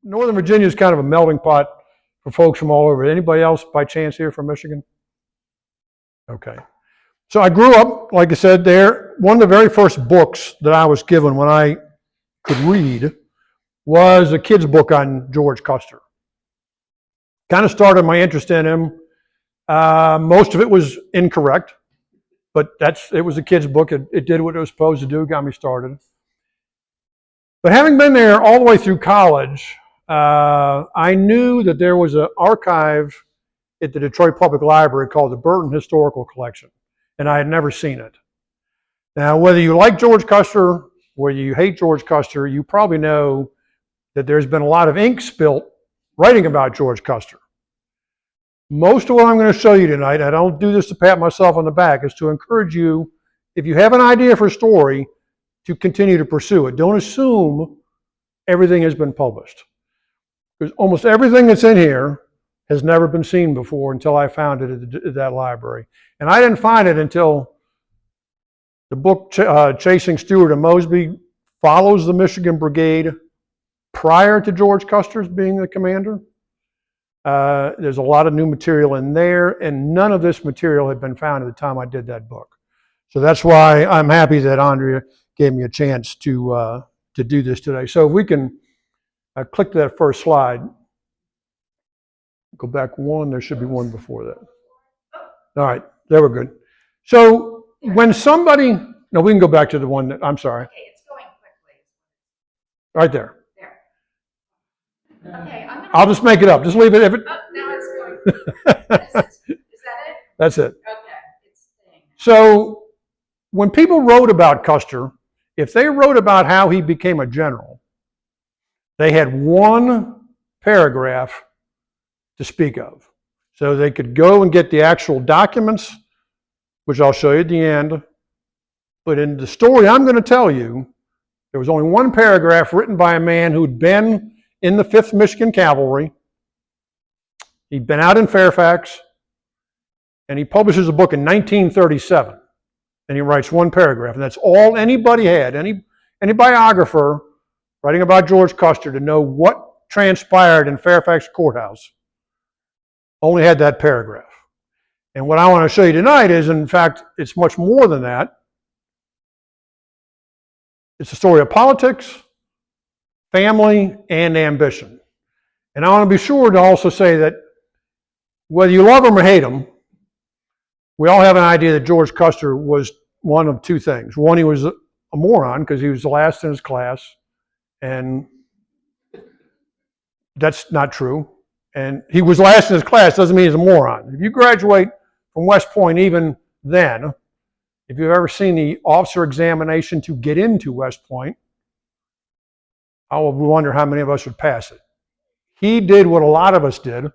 Northern Virginia is kind of a melting pot for folks from all over. Anybody else by chance here from Michigan? Okay. So I grew up, like I said, there. One of the very first books that I was given when I could read was a kid's book on George Custer. Kind of started my interest in him. Most of it was incorrect, but it was a kid's book. It did what it was supposed to do, got me started. But having been there all the way through college, I knew that there was an archive at the Detroit Public Library called the Burton Historical Collection, and I had never seen it. Now, whether you like George Custer, whether you hate George Custer, you probably know that there's been a lot of ink spilt writing about George Custer. Most of what I'm going to show you tonight, I don't do this to pat myself on the back, is to encourage you, if you have an idea for a story, to continue to pursue it. Don't assume everything has been published. Because almost everything that's in here has never been seen before until I found it at that library. And I didn't find it until the book Chasing Stewart and Mosby follows the Michigan Brigade prior to George Custer's being the commander. There's a lot of new material in there, and none of this material had been found at the time I did that book. So that's why I'm happy that Andrea gave me a chance to do this today. So if we can click that first slide. Go back one, there should be one before that. All right, there we're good. So when somebody, no, we can go back to the one that, I'm sorry. Okay, it's going quickly. Right there. There. Okay, I'll just make it up. Just leave it. Oh, now it's going. Is that it? That's it. Okay, it's staying. So when people wrote about Custer, if they wrote about how he became a general, they had one paragraph to speak of. So they could go and get the actual documents, which I'll show you at the end. But in the story I'm going to tell you, there was only one paragraph written by a man who'd been in the 5th Michigan Cavalry. He'd been out in Fairfax, and he publishes a book in 1937. And he writes one paragraph, and that's all anybody had, any biographer writing about George Custer to know what transpired in Fairfax Courthouse only had that paragraph. And what I want to show you tonight is, in fact, it's much more than that. It's a story of politics, family, and ambition. And I want to be sure to also say that whether you love him or hate him, we all have an idea that George Custer was one of two things. One, he was a moron because he was the last in his class, and that's not true. And he was last in his class doesn't mean he's a moron. If you graduate from West Point even then, if you've ever seen the officer examination to get into West Point, I will wonder how many of us would pass it. He did what a lot of us did.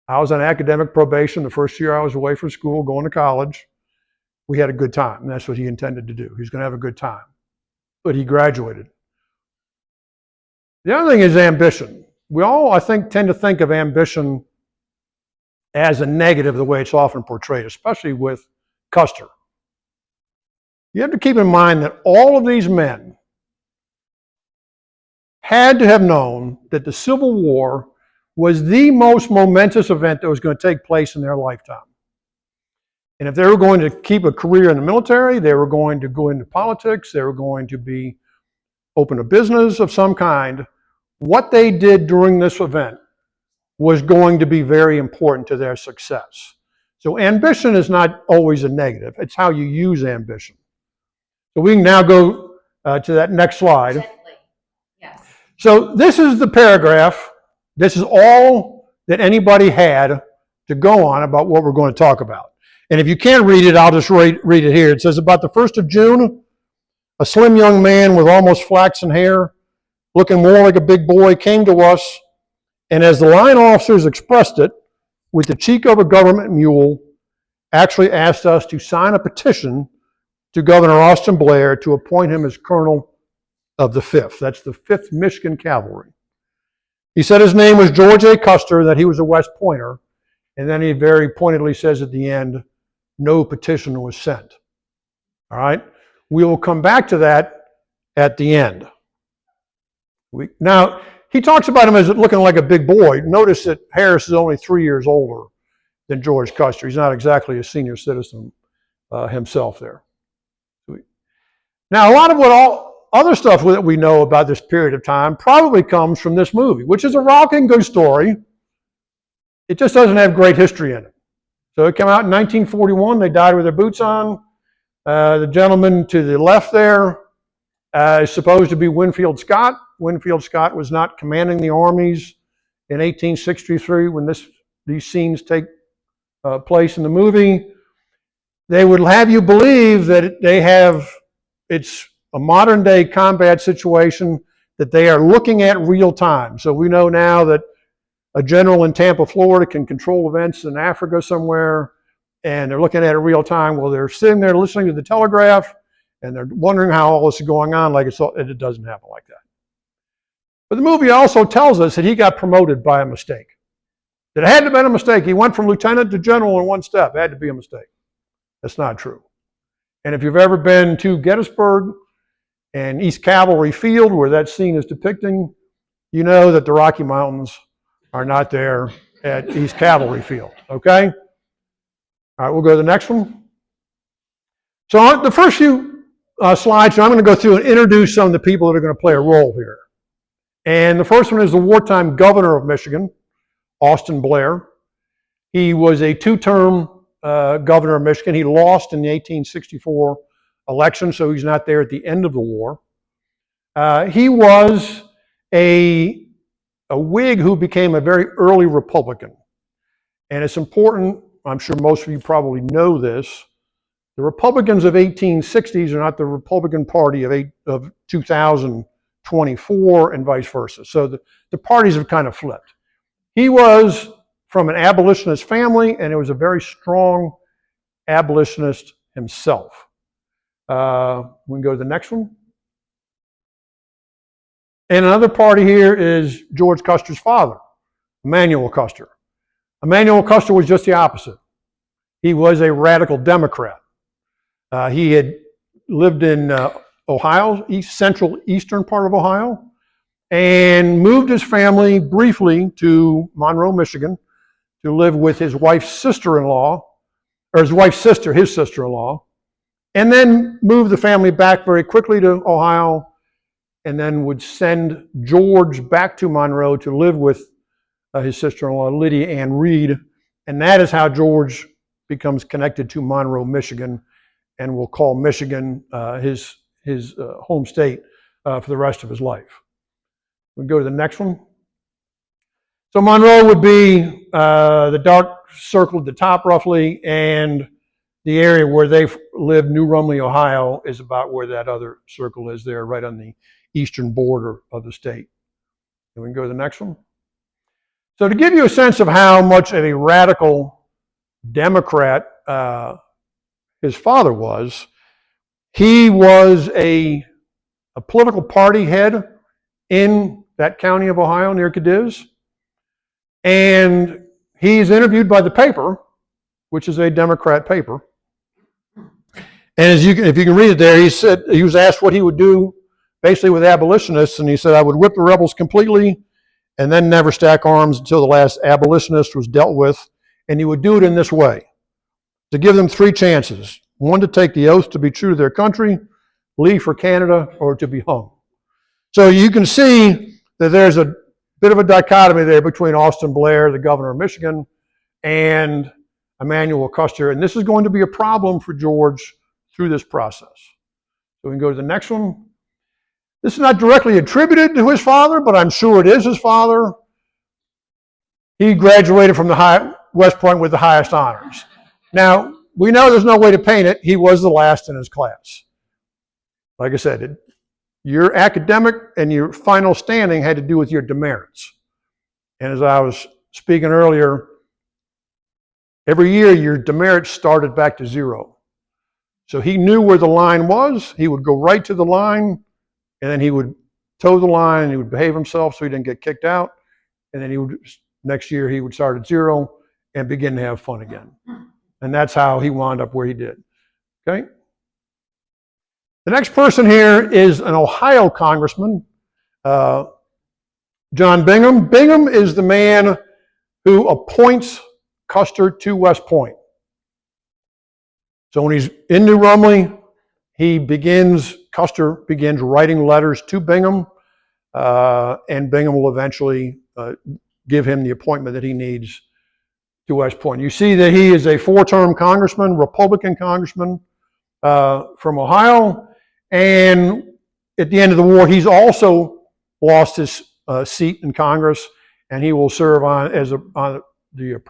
I was on academic probation the first year I was away from school, going to college. We had a good time, and that's what he intended to do. He was going to have a good time. But he graduated. The other thing is ambition. We all, I think, tend to think of ambition as a negative the way it's often portrayed, especially with Custer. You have to keep in mind that all of these men had to have known that the Civil War was the most momentous event that was going to take place in their lifetime. And if they were going to keep a career in the military, they were going to go into politics, they were going to open a business of some kind, what they did during this event was going to be very important to their success. So ambition is not always a negative. It's how you use ambition. So we can now go to that next slide. Gently. Yes. So this is the paragraph. This is all that anybody had to go on about what we're going to talk about. And if you can't read it, I'll just read it here. It says, about the 1st of June, a slim young man with almost flaxen hair, looking more like a big boy, came to us, and as the line officers expressed it, with the cheek of a government mule, actually asked us to sign a petition to Governor Austin Blair to appoint him as colonel of the 5th. That's the 5th Michigan Cavalry. He said his name was George A. Custer, that he was a West Pointer, and then he very pointedly says at the end, no petition was sent. All right? We will come back to that at the end. Now, he talks about him as looking like a big boy. Notice that Harris is only 3 years older than George Custer. He's not exactly a senior citizen himself there. Now, a lot of all other stuff that we know about this period of time probably comes from this movie, which is a rocking good story. It just doesn't have great history in it. So it came out in 1941. They died with their boots on. The gentleman to the left there is supposed to be Winfield Scott. Winfield Scott was not commanding the armies in 1863 when these scenes take place in the movie. They would have you believe that it's a modern day combat situation that they are looking at real time. So we know now that a general in Tampa, Florida can control events in Africa somewhere, and they're looking at it real time. Well, they're sitting there listening to the telegraph, and they're wondering how all this is going on, like it doesn't happen like that. But the movie also tells us that he got promoted by a mistake. That it had to have been a mistake. He went from lieutenant to general in one step. It had to be a mistake. That's not true. And if you've ever been to Gettysburg and East Cavalry Field, where that scene is depicting, you know that the Rocky Mountains are not there at East Cavalry Field, okay? All right, we'll go to the next one. So on the first few slides, I'm going to go through and introduce some of the people that are going to play a role here. And the first one is the wartime governor of Michigan, Austin Blair. He was a two-term governor of Michigan. He lost in the 1864 election, so he's not there at the end of the war. He was a Whig who became a very early Republican. And it's important, I'm sure most of you probably know this, the Republicans of 1860s are not the Republican Party of 2024 and vice versa. So the parties have kind of flipped. He was from an abolitionist family, and it was a very strong abolitionist himself. We can go to the next one. And another party here is George Custer's father, Emanuel Custer. Emanuel Custer was just the opposite. He was a radical Democrat. He had lived in Ohio, central eastern part of Ohio, and moved his family briefly to Monroe, Michigan, to live with his wife's sister-in-law, or his wife's sister, his sister-in-law, and then moved the family back very quickly to Ohio, and then would send George back to Monroe to live with his sister-in-law, Lydia Ann Reed, and that is how George becomes connected to Monroe, Michigan, and will call Michigan his home state for the rest of his life. We go to the next one. So Monroe would be the dark circle at the top roughly, and the area where they live, New Rumley, Ohio, is about where that other circle is there, right on the eastern border of the state. And we can go to the next one. So to give you a sense of how much of a radical Democrat his father was, he was a political party head in that county of Ohio near Cadiz. And he's interviewed by the paper, which is a Democrat paper. And if you can read it there, he said he was asked what he would do basically with abolitionists, and he said, I would whip the rebels completely and then never stack arms until the last abolitionist was dealt with. And he would do it in this way, to give them three chances. One, to take the oath to be true to their country, leave for Canada, or to be hung. So you can see that there's a bit of a dichotomy there between Austin Blair, the governor of Michigan, and Emanuel Custer. And this is going to be a problem for George through this process. So we can go to the next one. This is not directly attributed to his father, but I'm sure it is his father. He graduated from the West Point with the highest honors. Now, we know there's no way to paint it. He was the last in his class. Like I said, your academic and your final standing had to do with your demerits. And as I was speaking earlier, every year your demerits started back to zero. So he knew where the line was. He would go right to the line, and then he would toe the line, and he would behave himself so he didn't get kicked out. And then next year he would start at zero and begin to have fun again. And that's how he wound up where he did. Okay? The next person here is an Ohio congressman, John Bingham. Bingham is the man who appoints Custer to West Point. So when he's in New Rumley, Custer begins writing letters to Bingham, and Bingham will eventually give him the appointment that he needs to West Point. You see that he is a 4-term congressman, Republican congressman from Ohio, and at the end of the war, he's also lost his seat in Congress, and he will serve on the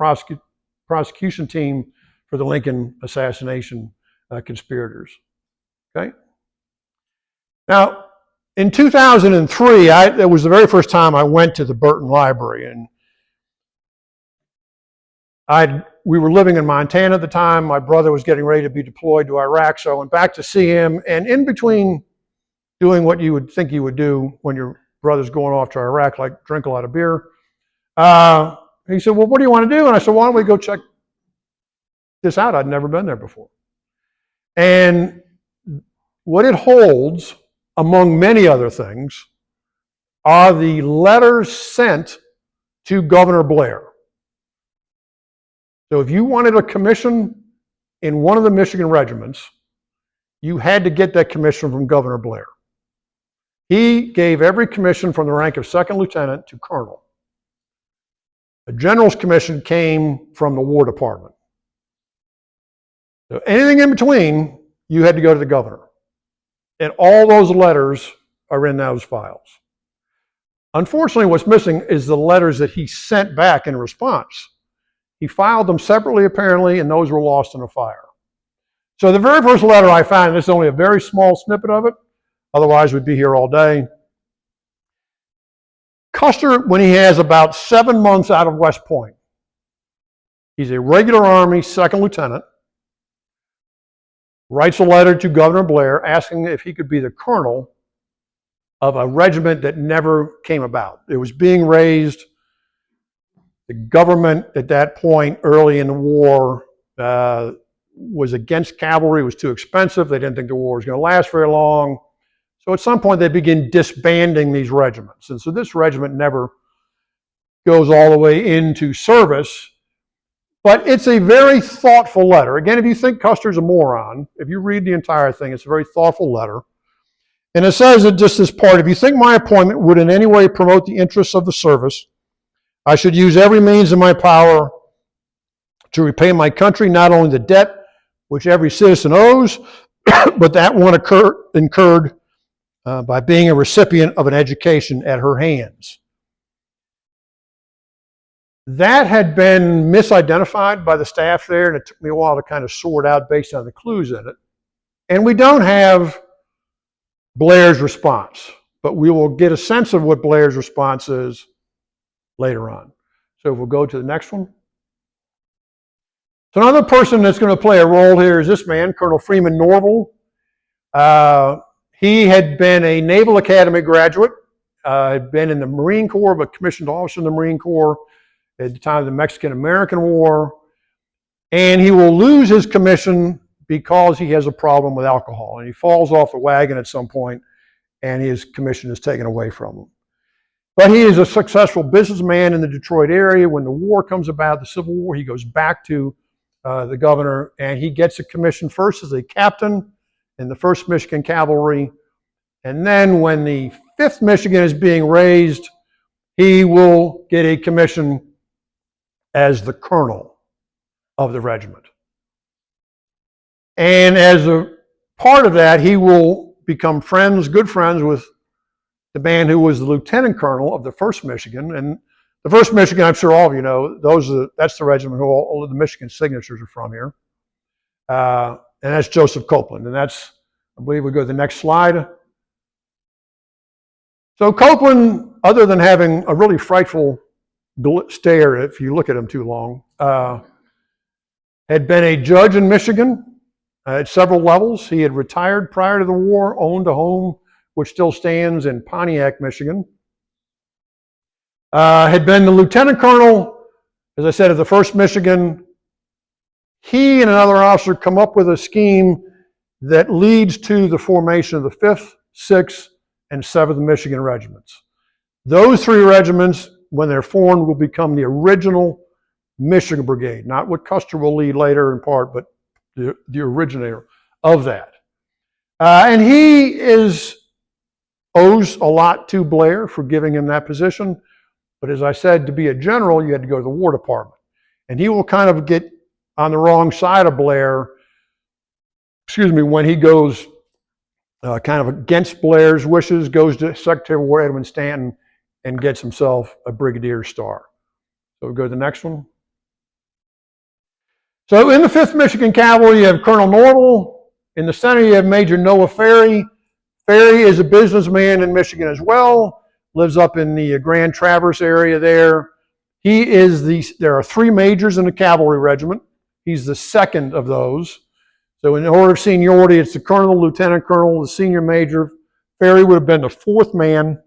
prosecution team for the Lincoln assassination conspirators. Okay. Now, in 2003, that was the very first time I went to the Burton Library, and we were living in Montana at the time. My brother was getting ready to be deployed to Iraq, so I went back to see him, and in between doing what you would think you would do when your brother's going off to Iraq, like drink a lot of beer, he said, well, what do you want to do? And I said, why don't we go check this out? I'd never been there before. And what it holds, among many other things, are the letters sent to Governor Blair. So if you wanted a commission in one of the Michigan regiments, you had to get that commission from Governor Blair. He gave every commission from the rank of second lieutenant to colonel. A general's commission came from the War Department. So anything in between, you had to go to the governor. And all those letters are in those files. Unfortunately, what's missing is the letters that he sent back in response. He filed them separately, apparently, and those were lost in a fire. So the very first letter I found, and this is only a very small snippet of it, otherwise we'd be here all day. Custer, when he has about 7 months out of West Point, he's a regular Army second lieutenant, writes a letter to Governor Blair asking if he could be the colonel of a regiment that never came about. It was being raised. The government at that point, early in the war, was against cavalry. It was too expensive. They didn't think the war was going to last very long. So at some point they begin disbanding these regiments. And so this regiment never goes all the way into service. But it's a very thoughtful letter. Again, if you think Custer's a moron, if you read the entire thing, it's a very thoughtful letter. And it says that just this part, if you think my appointment would in any way promote the interests of the service, I should use every means in my power to repay my country not only the debt which every citizen owes, but that one incurred by being a recipient of an education at her hands. That had been misidentified by the staff there, and it took me a while to kind of sort out based on the clues in it. And we don't have Blair's response, but we will get a sense of what Blair's response is later on. So we'll go to the next one. So another person that's going to play a role here is this man, Colonel Freeman Norval. He had been a Naval Academy graduate, had been in the Marine Corps, but commissioned officer in the Marine Corps at the time of the Mexican-American War. And he will lose his commission because he has a problem with alcohol. And he falls off the wagon at some point, and his commission is taken away from him. But he is a successful businessman in the Detroit area. When the war comes about, the Civil War, he goes back to the governor, and he gets a commission first as a captain in the 1st Michigan Cavalry. And then when the 5th Michigan is being raised, he will get a commission as the colonel of the regiment. And as a part of that, he will become good friends with the man who was the lieutenant colonel of the 1st Michigan. And the 1st Michigan, I'm sure all of you know, that's the regiment who all of the Michigan signatures are from here. And that's Joseph Copeland. And that's, I believe we go to the next slide. So Copeland, other than having a really frightful stare if you look at him too long, had been a judge in Michigan at several levels. He had retired prior to the war, owned a home which still stands in Pontiac, Michigan. Had been the lieutenant colonel, as I said, of the 1st Michigan. He and another officer come up with a scheme that leads to the formation of the 5th, 6th, and 7th Michigan regiments. Those three regiments, when they're formed, will become the original Michigan Brigade, not what Custer will lead later in part, but the originator of that. And he owes a lot to Blair for giving him that position. But as I said, to be a general, you had to go to the War Department. And he will kind of get on the wrong side of Blair, when he goes kind of against Blair's wishes, goes to Secretary of War Edwin Stanton and gets himself a brigadier star. So we'll go to the next one. So in the 5th Michigan Cavalry, you have Colonel Norval. In the center, you have Major Noah Ferry. Ferry is a businessman in Michigan as well, lives up in the Grand Traverse area there. There are 3 majors in the cavalry regiment. He's the second of those. So in order of seniority, it's the colonel, lieutenant colonel, the senior major. Ferry would have been the 4th man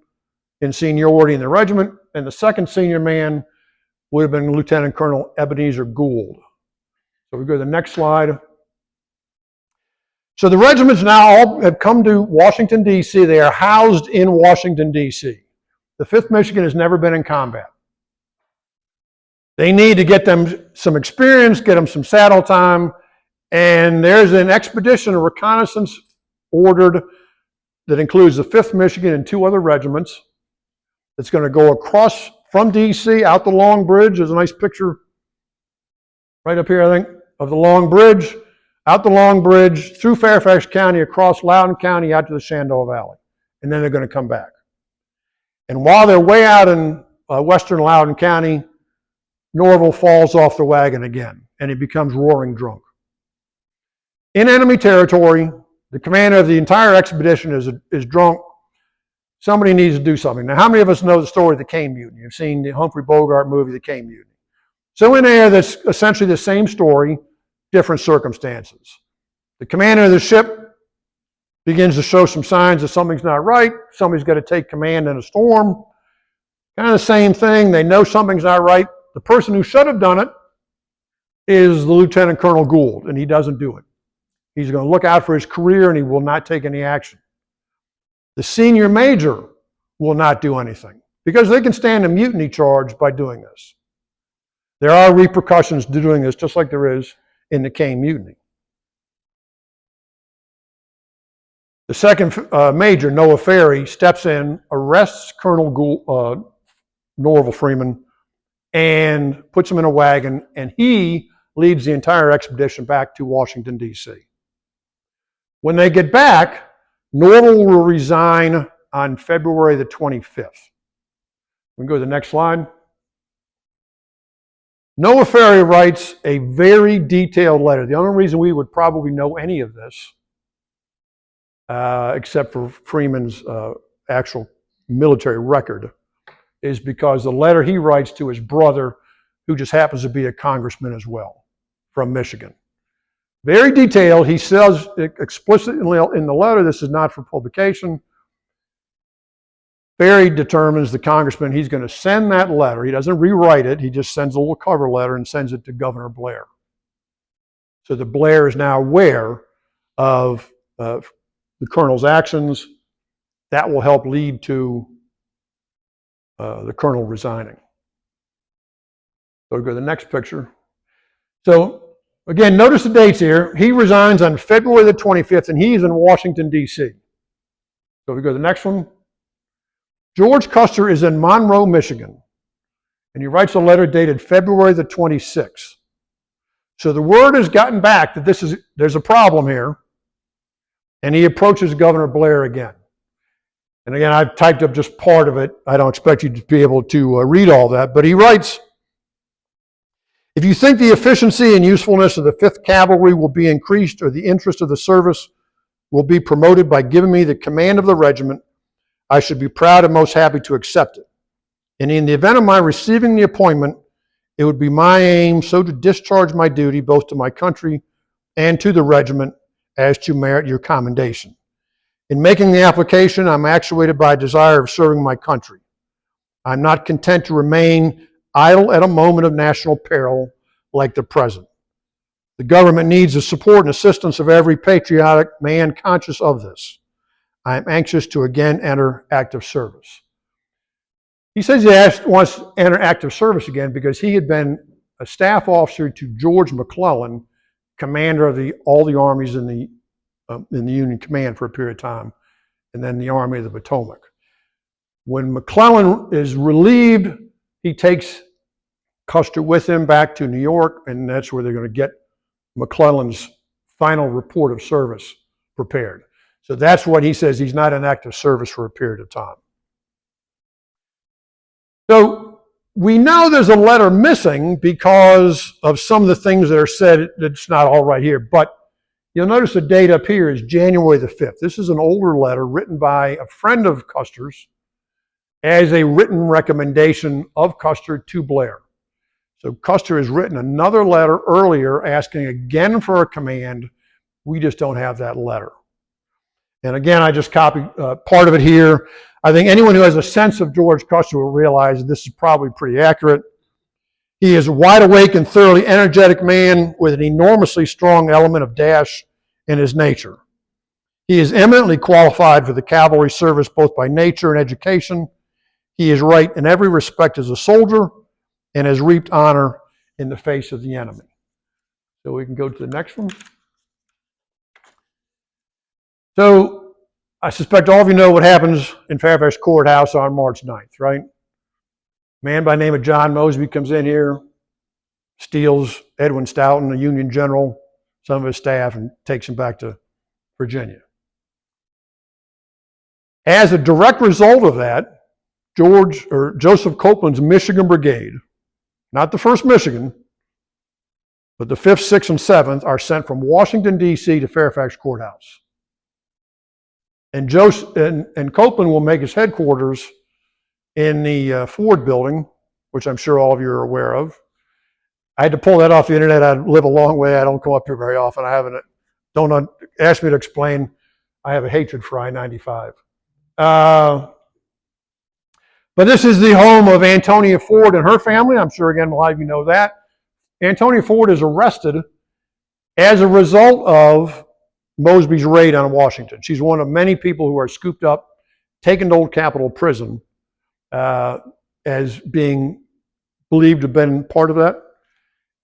in seniority in the regiment, and the second senior man would have been Lieutenant Colonel Ebenezer Gould. So we go to the next slide. So the regiments now all have come to Washington, D.C. They are housed in Washington, D.C. The 5th Michigan has never been in combat. They need to get them some experience, get them some saddle time, and there's an expedition, a reconnaissance ordered that includes the 5th Michigan and 2 other regiments. It's going to go across from D.C. out the Long Bridge. There's a nice picture right up here, I think, of the Long Bridge. Out the Long Bridge, through Fairfax County, across Loudoun County, out to the Shenandoah Valley. And then they're going to come back. And while they're way out in western Loudoun County, Norval falls off the wagon again, and he becomes roaring drunk. In enemy territory, the commander of the entire expedition is drunk. Somebody needs to do something. Now, how many of us know the story of the Caine Mutiny? You've seen the Humphrey Bogart movie, The Caine Mutiny. So in there, that's essentially the same story, different circumstances. The commander of the ship begins to show some signs that something's not right. Somebody's got to take command in a storm. Kind of the same thing. They know something's not right. The person who should have done it is the Lieutenant Colonel Gould, and he doesn't do it. He's going to look out for his career, and he will not take any action. The senior major will not do anything because they can stand a mutiny charge by doing this. There are repercussions to doing this, just like there is in the Caine Mutiny. The second major, Noah Ferry, steps in, arrests Colonel Norval Freeman, and puts him in a wagon, and he leads the entire expedition back to Washington, D.C. When they get back, Norval will resign on February the 25th. We can go to the next slide. Noah Ferry writes a very detailed letter. The only reason we would probably know any of this, except for Freeman's actual military record, is because the letter he writes to his brother, who just happens to be a congressman as well, from Michigan. Very detailed. He says explicitly in the letter, this is not for publication. Ferry determines, the congressman, he's going to send that letter. He doesn't rewrite it. He just sends a little cover letter and sends it to Governor Blair. So the Blair is now aware of the colonel's actions. That will help lead to the colonel resigning. So we go to the next picture. So again, notice the dates here. He resigns on February the 25th, and he's in Washington, D.C. So we go to the next one. George Custer is in Monroe, Michigan, and he writes a letter dated February the 26th. So the word has gotten back that there's a problem here, and he approaches Governor Blair again. And again, I've typed up just part of it. I don't expect you to be able to read all that, but he writes, if you think the efficiency and usefulness of the 5th Cavalry will be increased or the interest of the service will be promoted by giving me the command of the regiment, I should be proud and most happy to accept it. And in the event of my receiving the appointment, it would be my aim so to discharge my duty both to my country and to the regiment as to merit your commendation. In making the application, I'm actuated by a desire of serving my country. I'm not content to remain idle at a moment of national peril like the present. The government needs the support and assistance of every patriotic man conscious of this. I am anxious to again enter active service. He says wants to enter active service again because he had been a staff officer to George McClellan, commander of all the armies in the Union command for a period of time, and then the Army of the Potomac. When McClellan is relieved, he takes Custer with him back to New York, and that's where they're going to get McClellan's final report of service prepared. So that's what he says, he's not in active service for a period of time. So we know there's a letter missing because of some of the things that are said. That's not all right here, but you'll notice the date up here is January the 5th. This is an older letter written by a friend of Custer's as a written recommendation of Custer to Blair. So Custer has written another letter earlier asking again for a command. We just don't have that letter. And again, I just copied part of it here. I think anyone who has a sense of George Custer will realize this is probably pretty accurate. He is a wide awake and thoroughly energetic man with an enormously strong element of dash in his nature. He is eminently qualified for the cavalry service both by nature and education. He is right in every respect as a soldier and has reaped honor in the face of the enemy. So we can go to the next one. So I suspect all of you know what happens in Fairfax Courthouse on March 9th, right? A man by the name of John Mosby comes in here, steals Edwin Stoughton, a Union general, some of his staff, and takes him back to Virginia. As a direct result of that, Joseph Copeland's Michigan Brigade, not the 1st Michigan, but the 5th, 6th, and 7th, are sent from Washington, D.C. to Fairfax Courthouse. And Copeland will make his headquarters in the Ford building, which I'm sure all of you are aware of. I had to pull that off the internet. I live a long way. I don't come up here very often. Don't ask me to explain. I have a hatred for I-95. But this is the home of Antonia Ford and her family. I'm sure, again, a lot of you know that. Antonia Ford is arrested as a result of Mosby's raid on Washington. She's one of many people who are scooped up, taken to Old Capitol Prison as being believed to have been part of that.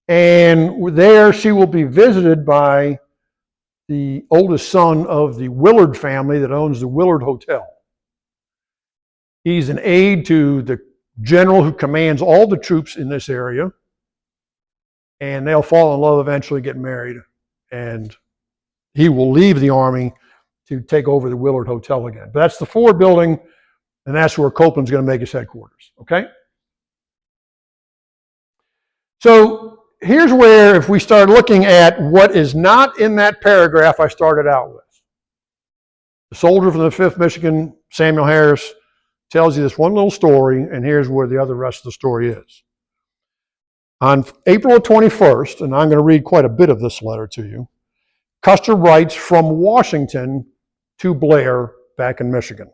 And there she will be visited by the oldest son of the Willard family that owns the Willard Hotel. He's an aide to the general who commands all the troops in this area. And they'll fall in love eventually, get married. And he will leave the army to take over the Willard Hotel again. But that's the Ford building, and that's where Copeland's going to make his headquarters. Okay? So here's where, if we start looking at what is not in that paragraph I started out with. The soldier from the 5th Michigan, Samuel Harris, tells you this one little story, and here's where the rest of the story is. On April 21st, and I'm going to read quite a bit of this letter to you, Custer writes from Washington to Blair back in Michigan.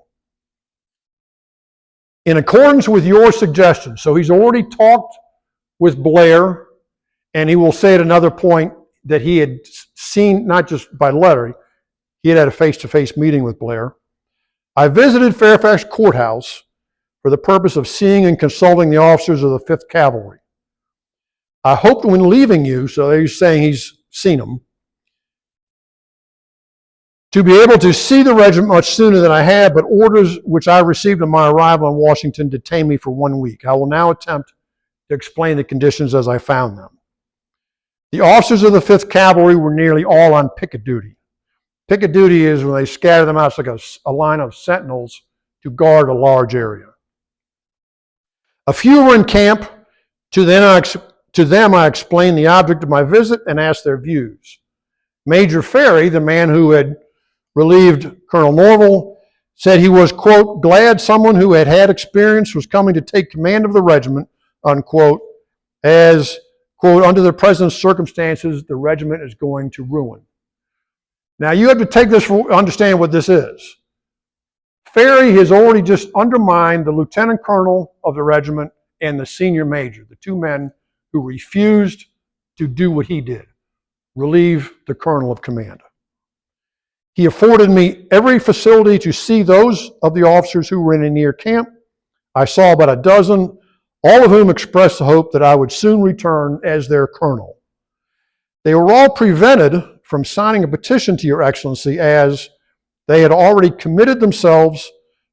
In accordance with your suggestion, so he's already talked with Blair, and he will say at another point that he had seen, not just by letter, he had a face-to-face meeting with Blair. I visited Fairfax Courthouse for the purpose of seeing and consulting the officers of the 5th Cavalry. I hoped when leaving you, so he's saying he's seen them, to be able to see the regiment much sooner than I had, but orders which I received on my arrival in Washington detained me for 1 week. I will now attempt to explain the conditions as I found them. The officers of the 5th Cavalry were nearly all on picket duty. Picket duty is when they scatter them out, it's like a line of sentinels to guard a large area. A few were in camp. To them I explained the object of my visit and asked their views. Major Ferry, the man who had relieved Colonel Norval, said he was, quote, glad someone who had had experience was coming to take command of the regiment, unquote, as, quote, under the present circumstances, the regiment is going to ruin. Now, you have to take this to understand what this is. Ferry has already just undermined the lieutenant colonel of the regiment and the senior major, the two men who refused to do what he did, relieve the colonel of command. He afforded me every facility to see those of the officers who were in a near camp. I saw about a dozen, all of whom expressed the hope that I would soon return as their colonel. They were all prevented from signing a petition to Your Excellency, as they had already committed themselves,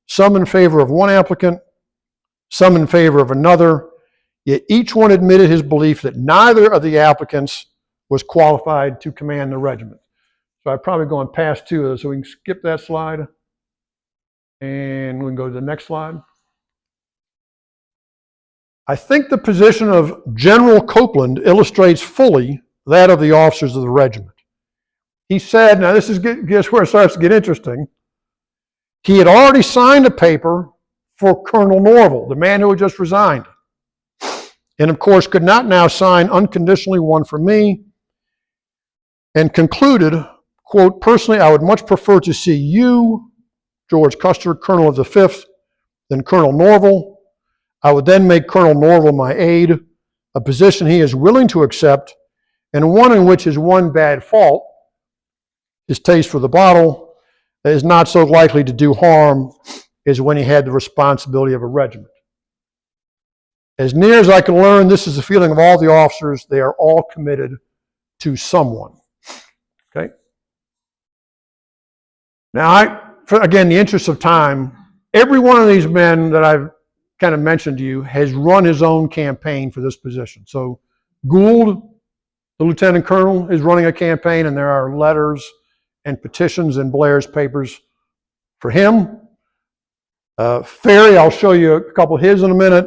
some in favor of one applicant, some in favor of another, yet each one admitted his belief that neither of the applicants was qualified to command the regiment. So I've probably gone past two of those, so we can skip that slide. And we can go to the next slide. I think the position of General Copeland illustrates fully that of the officers of the regiment. He said, now this is guess where it starts to get interesting. He had already signed a paper for Colonel Norval, the man who had just resigned, and of course could not now sign unconditionally one for me, and concluded, quote, personally, I would much prefer to see you, George Custer, Colonel of the 5th, than Colonel Norval. I would then make Colonel Norval my aide, a position he is willing to accept, and one in which his one bad fault, his taste for the bottle, is not so likely to do harm as when he had the responsibility of a regiment. As near as I can learn, this is the feeling of all the officers. They are all committed to someone. Okay? Now, again, the interest of time, every one of these men that I've kind of mentioned to you has run his own campaign for this position. So Gould, the lieutenant colonel, is running a campaign, and there are letters and petitions in Blair's papers for him. Ferry, I'll show you a couple of his in a minute.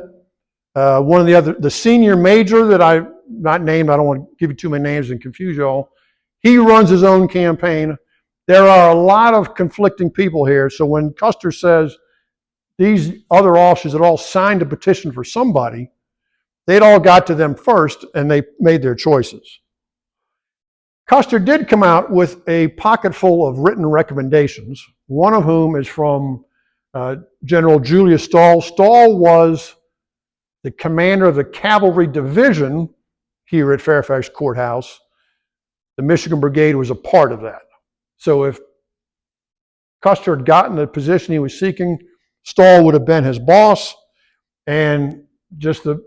One of the senior major that I've not named, I don't want to give you too many names and confuse you all. He runs his own campaign. There are a lot of conflicting people here. So when Custer says these other officers had all signed a petition for somebody, they'd all got to them first and they made their choices. Custer did come out with a pocket full of written recommendations, one of whom is from General Julius Stahl. Stahl was the commander of the cavalry division here at Fairfax Courthouse. The Michigan Brigade was a part of that. So if Custer had gotten the position he was seeking, Stahl would have been his boss. And just the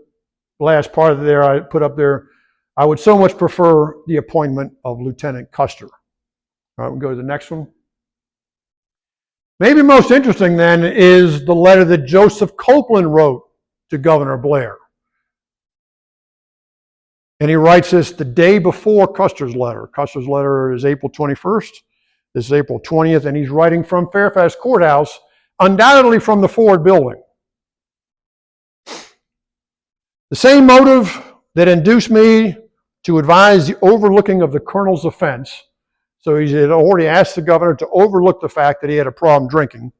last part of there, I put up there, I would so much prefer the appointment of Lieutenant Custer. All right, we'll go to the next one. Maybe most interesting then is the letter that Joseph Copeland wrote to Governor Blair. And he writes this the day before Custer's letter. Custer's letter is April 21st. This is April 20th, and he's writing from Fairfax Courthouse, undoubtedly from the Ford building. The same motive that induced me to advise the overlooking of the colonel's offense, so he had already asked the governor to overlook the fact that he had a problem drinking,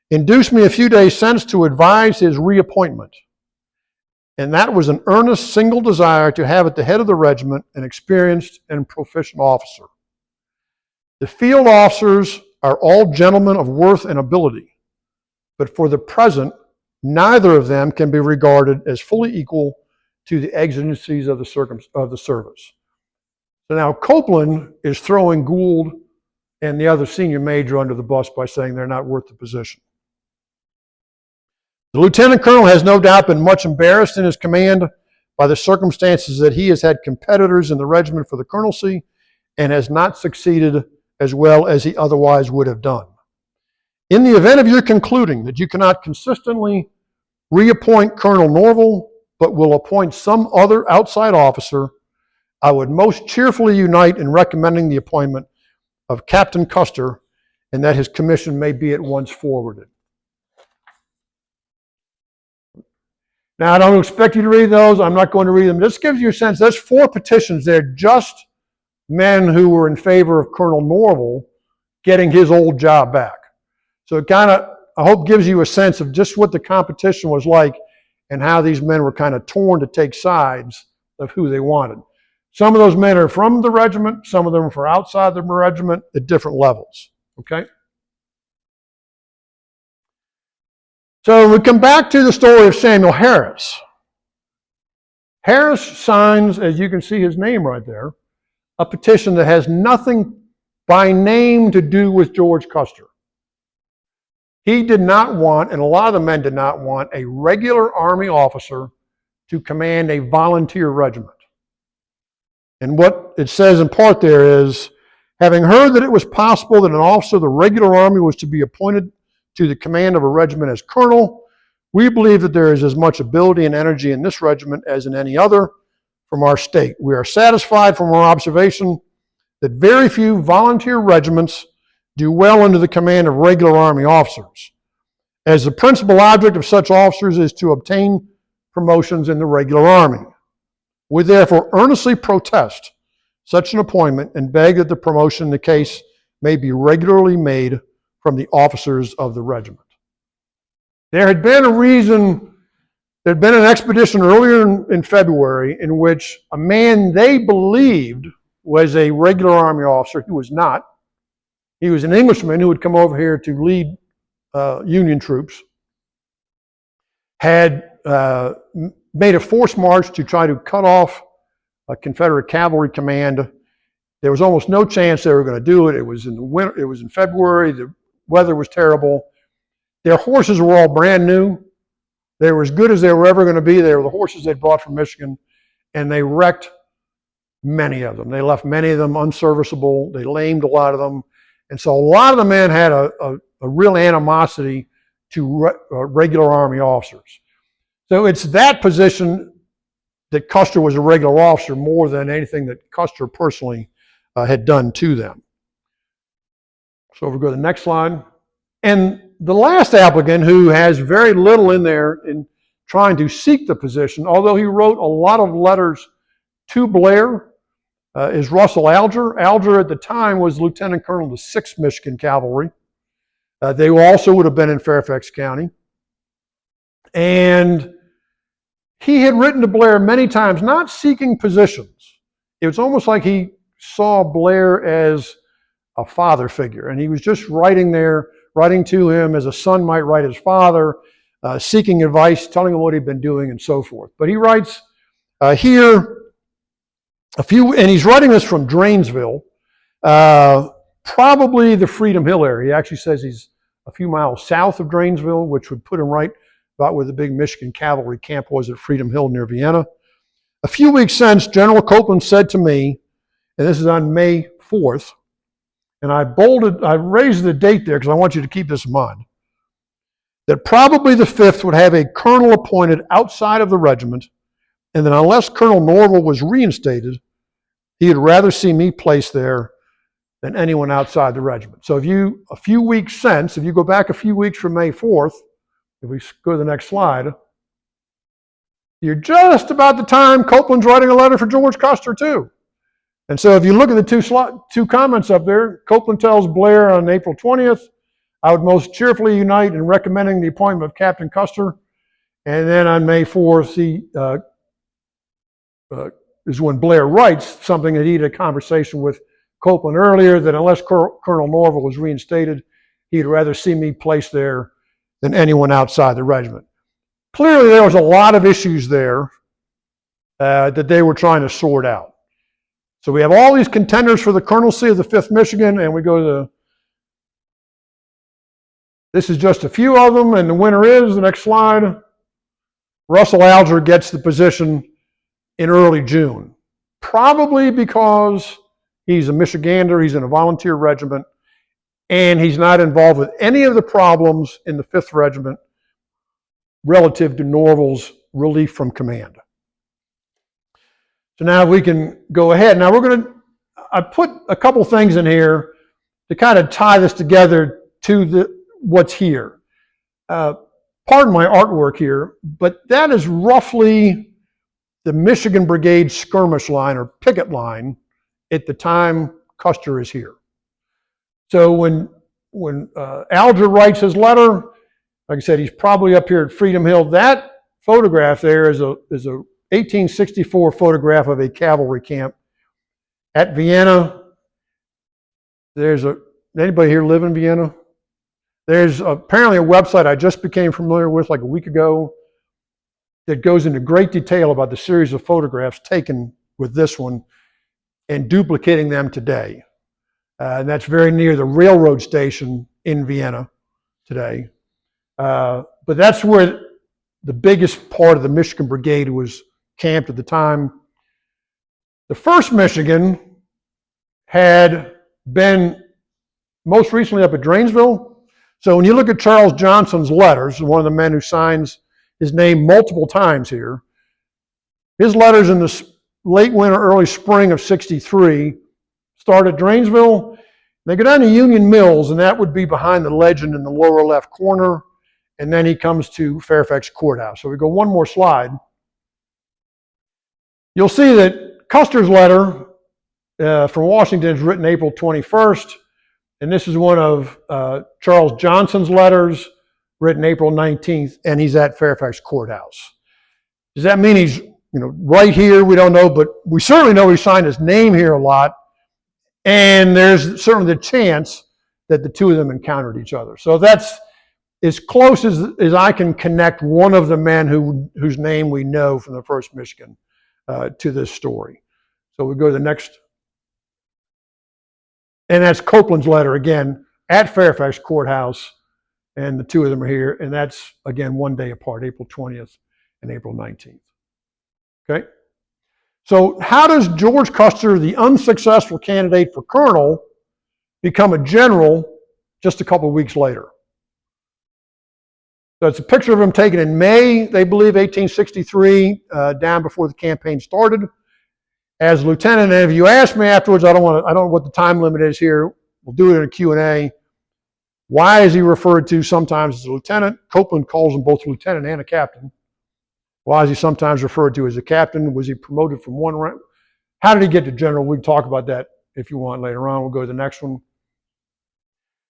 induced me a few days since to advise his reappointment. And that was an earnest single desire to have at the head of the regiment an experienced and proficient officer. The field officers are all gentlemen of worth and ability, but for the present, neither of them can be regarded as fully equal to the exigencies of the service. So now Copeland is throwing Gould and the other senior major under the bus by saying they're not worth the position. The lieutenant colonel has no doubt been much embarrassed in his command by the circumstances that he has had competitors in the regiment for the colonelcy and has not succeeded as well as he otherwise would have done. In the event of your concluding that you cannot consistently reappoint Colonel Norval, but will appoint some other outside officer, I would most cheerfully unite in recommending the appointment of Captain Custer, and that his commission may be at once forwarded. Now, I don't expect you to read those. I'm not going to read them. This gives you a sense. There's 4 petitions there, just men who were in favor of Colonel Norval getting his old job back. So it kind of, I hope, gives you a sense of just what the competition was like and how these men were kind of torn to take sides of who they wanted. Some of those men are from the regiment. Some of them are from outside the regiment at different levels. Okay? So we come back to the story of Samuel Harris. Harris signs, as you can see his name right there, a petition that has nothing by name to do with George Custer. He did not want, and a lot of the men did not want, a regular Army officer to command a volunteer regiment. And what it says in part there is, having heard that it was possible that an officer of the regular Army was to be appointed to the command of a regiment as colonel, we believe that there is as much ability and energy in this regiment as in any other from our state. We are satisfied from our observation that very few volunteer regiments do well under the command of regular Army officers, as the principal object of such officers is to obtain promotions in the regular Army. We therefore earnestly protest such an appointment and beg that the promotion in the case may be regularly made from the officers of the regiment. There had been an expedition earlier in February in which a man they believed was a regular Army officer, who was not. He was an Englishman who had come over here to lead Union troops, had made a forced march to try to cut off a Confederate cavalry command. There was almost no chance they were going to do it. It was in the winter. It was in February. The weather was terrible. Their horses were all brand new. They were as good as they were ever going to be. They were the horses they'd brought from Michigan, and they wrecked many of them. They left many of them unserviceable. They lamed a lot of them. And so a lot of the men had a real animosity to regular Army officers. So it's that position that Custer was a regular officer more than anything that Custer personally had done to them. So we'll go to the next slide. And the last applicant, who has very little in there in trying to seek the position, although he wrote a lot of letters to Blair, is Russell Alger. Alger at the time was Lieutenant Colonel of the 6th Michigan Cavalry. They also would have been in Fairfax County. And he had written to Blair many times, not seeking positions. It was almost like he saw Blair as a father figure, and he was just writing to him as a son might write his father, seeking advice, telling him what he'd been doing, and so forth. But he writes here and he's writing this from Drainesville, probably the Freedom Hill area. He actually says he's a few miles south of Drainesville, which would put him right about where the big Michigan cavalry camp was at Freedom Hill near Vienna. A few weeks since, General Copeland said to me, and this is on May 4th, and I raised the date there because I want you to keep this in mind, that probably the 5th would have a colonel appointed outside of the regiment, and that unless Colonel Norval was reinstated, he would rather see me placed there than anyone outside the regiment. So a few weeks since, if you go back a few weeks from May 4th, if we go to the next slide, you're just about the time Copeland's writing a letter for George Custer too. And so if you look at the two comments up there, Copeland tells Blair on April 20th, I would most cheerfully unite in recommending the appointment of Captain Custer. And then on May 4th, he is when Blair writes something that he had a conversation with Copeland earlier, that unless Colonel Norval was reinstated, he'd rather see me placed there than anyone outside the regiment. Clearly, there was a lot of issues there that they were trying to sort out. So we have all these contenders for the colonelcy of the 5th Michigan, and we go to, this is just a few of them, and the winner is, the next slide, Russell Alger gets the position in early June, probably because he's a Michigander, he's in a volunteer regiment, and he's not involved with any of the problems in the 5th Regiment relative to Norval's relief from command. So now we can go ahead. Now I put a couple things in here to kind of tie this together to what's here. Pardon my artwork here, but that is roughly the Michigan Brigade skirmish line or picket line at the time Custer is here. So when Alger writes his letter, like I said, he's probably up here at Freedom Hill. That photograph there is a 1864 photograph of a cavalry camp at Vienna. Anybody here live in Vienna? There's apparently a website I just became familiar with like a week ago that goes into great detail about the series of photographs taken with this one and duplicating them today. And that's very near the railroad station in Vienna. today. But that's where the biggest part of the Michigan Brigade was camped at the time. The 1st Michigan had been most recently up at Drainesville. So when you look at Charles Johnson's letters, one of the men who signs his name multiple times here, his letters in the late winter, early spring of '63 start at Drainesville. They go down to Union Mills, and that would be behind the legend in the lower left corner. And then he comes to Fairfax Courthouse. So we go one more slide. You'll see that Custer's letter from Washington is written April 21st. And this is one of Charles Johnson's letters written April 19th, and he's at Fairfax Courthouse. Does that mean he's right here? We don't know, but we certainly know he signed his name here a lot. And there's certainly the chance that the two of them encountered each other. So that's as close as I can connect one of the men whose name we know from the 1st Michigan to this story. So we go to the next. And that's Copeland's letter, again, at Fairfax Courthouse. And the two of them are here. And that's, again, one day apart, April 20th and April 19th. Okay? So how does George Custer, the unsuccessful candidate for colonel, become a general just a couple of weeks later? So it's a picture of him taken in May, they believe, 1863, down before the campaign started, as lieutenant. And if you ask me afterwards, I don't know what the time limit is here. We'll do it in a Q&A. Why is he referred to sometimes as a lieutenant? Copeland calls him both a lieutenant and a captain. Why is he sometimes referred to as a captain? Was he promoted from one rank? How did he get to general? We can talk about that if you want later on. We'll go to the next one.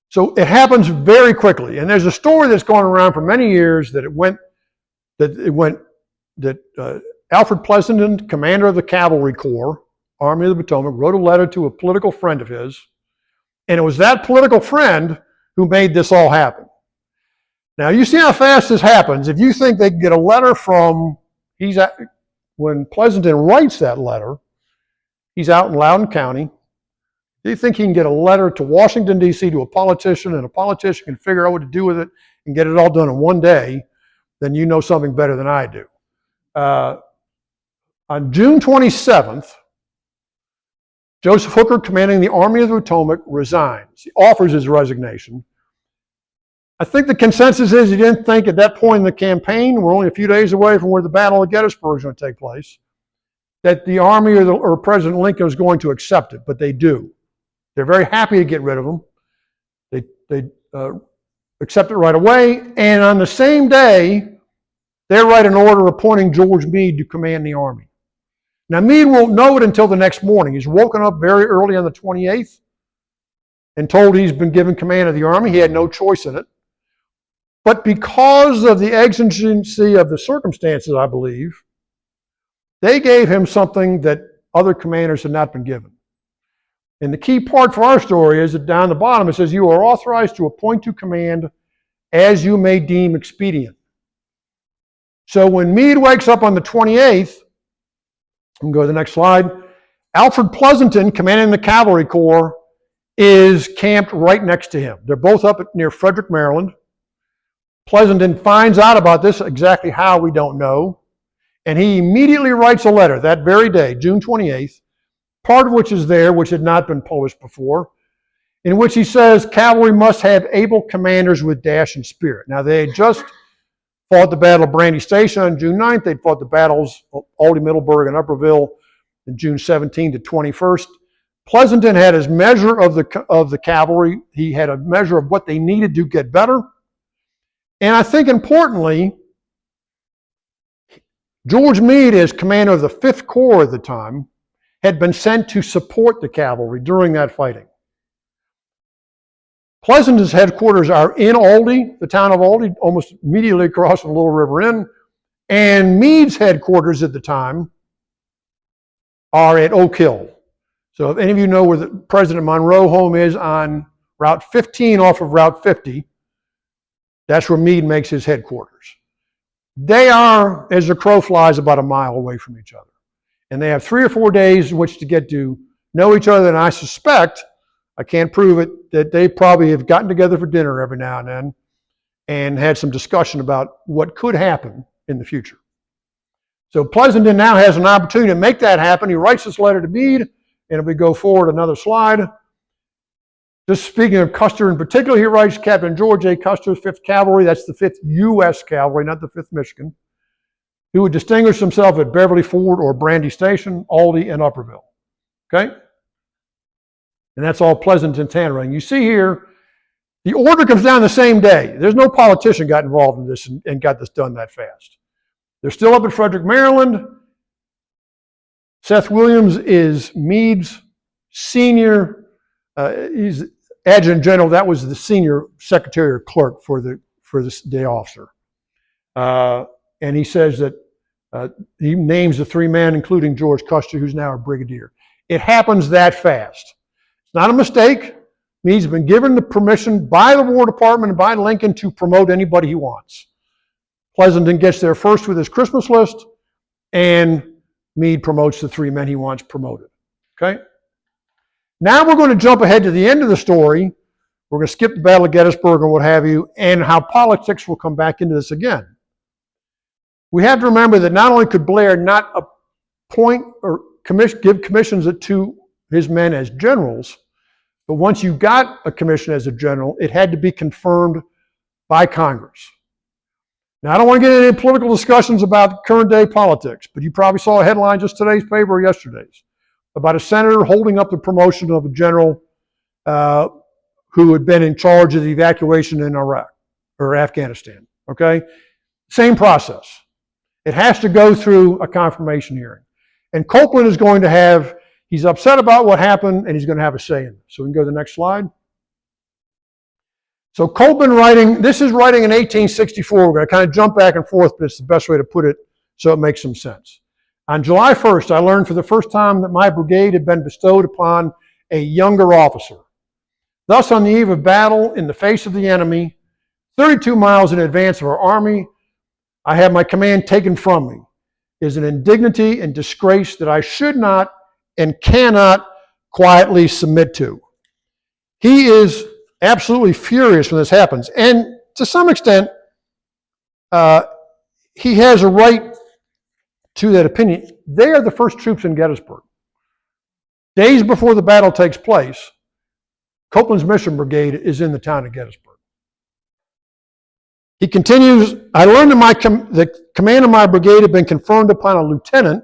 So it happens very quickly. And there's a story that's gone around for many years that Alfred Pleasonton, commander of the Cavalry Corps, Army of the Potomac, wrote a letter to a political friend of his. And it was that political friend who made this all happen. Now, you see how fast this happens. If you think they can get a letter from, when Pleasonton writes that letter, he's out in Loudoun County. Do you think he can get a letter to Washington, D.C. to a politician, and a politician can figure out what to do with it and get it all done in one day? Then you know something better than I do. On June 27th, Joseph Hooker, commanding the Army of the Potomac, resigns. He offers his resignation. I think the consensus is he didn't think at that point in the campaign, we're only a few days away from where the Battle of Gettysburg is going to take place, that the Army or President Lincoln was going to accept it, but they do. They're very happy to get rid of him. They accept it right away, and on the same day, they write an order appointing George Meade to command the Army. Now, Meade won't know it until the next morning. He's woken up very early on the 28th and told he's been given command of the Army. He had no choice in it. But because of the exigency of the circumstances, I believe, they gave him something that other commanders had not been given. And the key part for our story is that down the bottom it says, you are authorized to appoint to command as you may deem expedient. So when Meade wakes up on the 28th, we can go to the next slide, Alfred Pleasonton, commanding the Cavalry Corps, is camped right next to him. They're both up near Frederick, Maryland. Pleasonton finds out about this, exactly how we don't know, and he immediately writes a letter that very day, June 28th, part of which is there, which had not been published before, in which he says cavalry must have able commanders with dash and spirit. Now, they had just fought the Battle of Brandy Station on June 9th. They'd fought the battles of Aldie, Middleburg, and Upperville in June 17th to 21st. Pleasonton had his measure of the cavalry. He had a measure of what they needed to get better. And I think importantly, George Meade, as commander of the 5th Corps at the time, had been sent to support the cavalry during that fighting. Pleasonton's headquarters are in Aldie, the town of Aldie, almost immediately across from Little River Inn, and Meade's headquarters at the time are at Oak Hill. So if any of you know where the President Monroe home is on Route 15 off of Route 50, that's where Meade makes his headquarters. They are, as the crow flies, about a mile away from each other. And they have 3 or 4 days in which to get to know each other, and I suspect, I can't prove it, that they probably have gotten together for dinner every now and then, and had some discussion about what could happen in the future. So Pleasanton now has an opportunity to make that happen. He writes this letter to Meade, and if we go forward another slide, just speaking of Custer in particular, he writes, Captain George A. Custer, 5th Cavalry, that's the 5th U.S. Cavalry, not the 5th Michigan, who would distinguish himself at Beverly Ford or Brandy Station, Aldie, and Upperville. Okay? And that's all Pleasanton Tannering. You see here, the order comes down the same day. There's no politician got involved in this and got this done that fast. They're still up at Frederick, Maryland. Seth Williams is Meade's senior, he's adjutant general. That was the senior secretary or clerk for the officer. And he says that he names the 3 men, including George Custer, who's now a brigadier. It happens that fast. It's not a mistake. Meade's been given the permission by the War Department and by Lincoln to promote anybody he wants. Pleasanton gets there first with his Christmas list, and Meade promotes the 3 men he wants promoted. Okay? Now we're going to jump ahead to the end of the story. We're going to skip the Battle of Gettysburg and what have you, and how politics will come back into this again. We have to remember that not only could Blair not appoint or give commissions to his men as generals, but once you got a commission as a general, it had to be confirmed by Congress. Now, I don't want to get into political discussions about current day politics, but you probably saw a headline just today's paper or yesterday's about a senator holding up the promotion of a general who had been in charge of the evacuation in Iraq or Afghanistan. Okay? Same process. It has to go through a confirmation hearing. And Copeland is going to have, he's upset about what happened, and he's going to have a say in it. So we can go to the next slide. So Copeland writing, this is writing in 1864. We're going to kind of jump back and forth, but it's the best way to put it so it makes some sense. On July 1st, I learned for the first time that my brigade had been bestowed upon a younger officer. Thus, on the eve of battle, in the face of the enemy, 32 miles in advance of our army, I had my command taken from me. It is an indignity and disgrace that I should not and cannot quietly submit to. He is absolutely furious when this happens. And to some extent, he has a right to that opinion. They are the first troops in Gettysburg. Days before the battle takes place, Copeland's Mission Brigade is in the town of Gettysburg. He continues, I learned that the command of my brigade had been conferred upon a lieutenant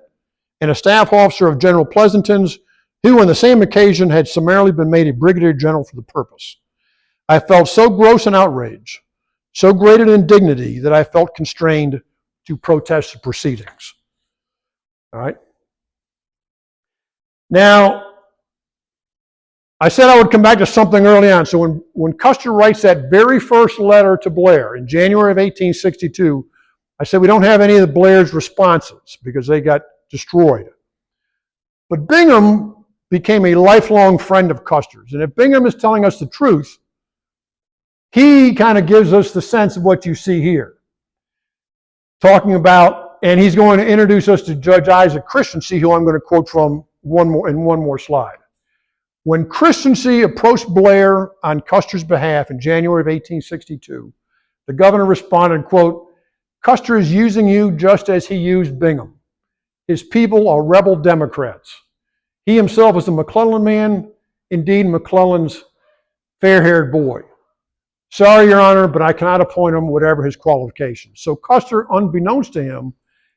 and a staff officer of General Pleasanton's, who on the same occasion had summarily been made a brigadier general for the purpose. I felt so gross an outrage, so great an indignity, that I felt constrained to protest the proceedings. All right? Now, I said I would come back to something early on. So when Custer writes that very first letter to Blair in January of 1862, I said we don't have any of Blair's responses because they got destroyed. But Bingham became a lifelong friend of Custer's. And if Bingham is telling us the truth, he kind of gives us the sense of what you see here. Talking about, and he's going to introduce us to Judge Isaac Christensen, who I'm going to quote from one more slide. When Christensen approached Blair on Custer's behalf in January of 1862, the governor responded, quote, Custer is using you just as he used Bingham. His people are rebel Democrats. He himself is a McClellan man, indeed McClellan's fair-haired boy. Sorry, Your Honor, but I cannot appoint him whatever his qualifications. So Custer, unbeknownst to him,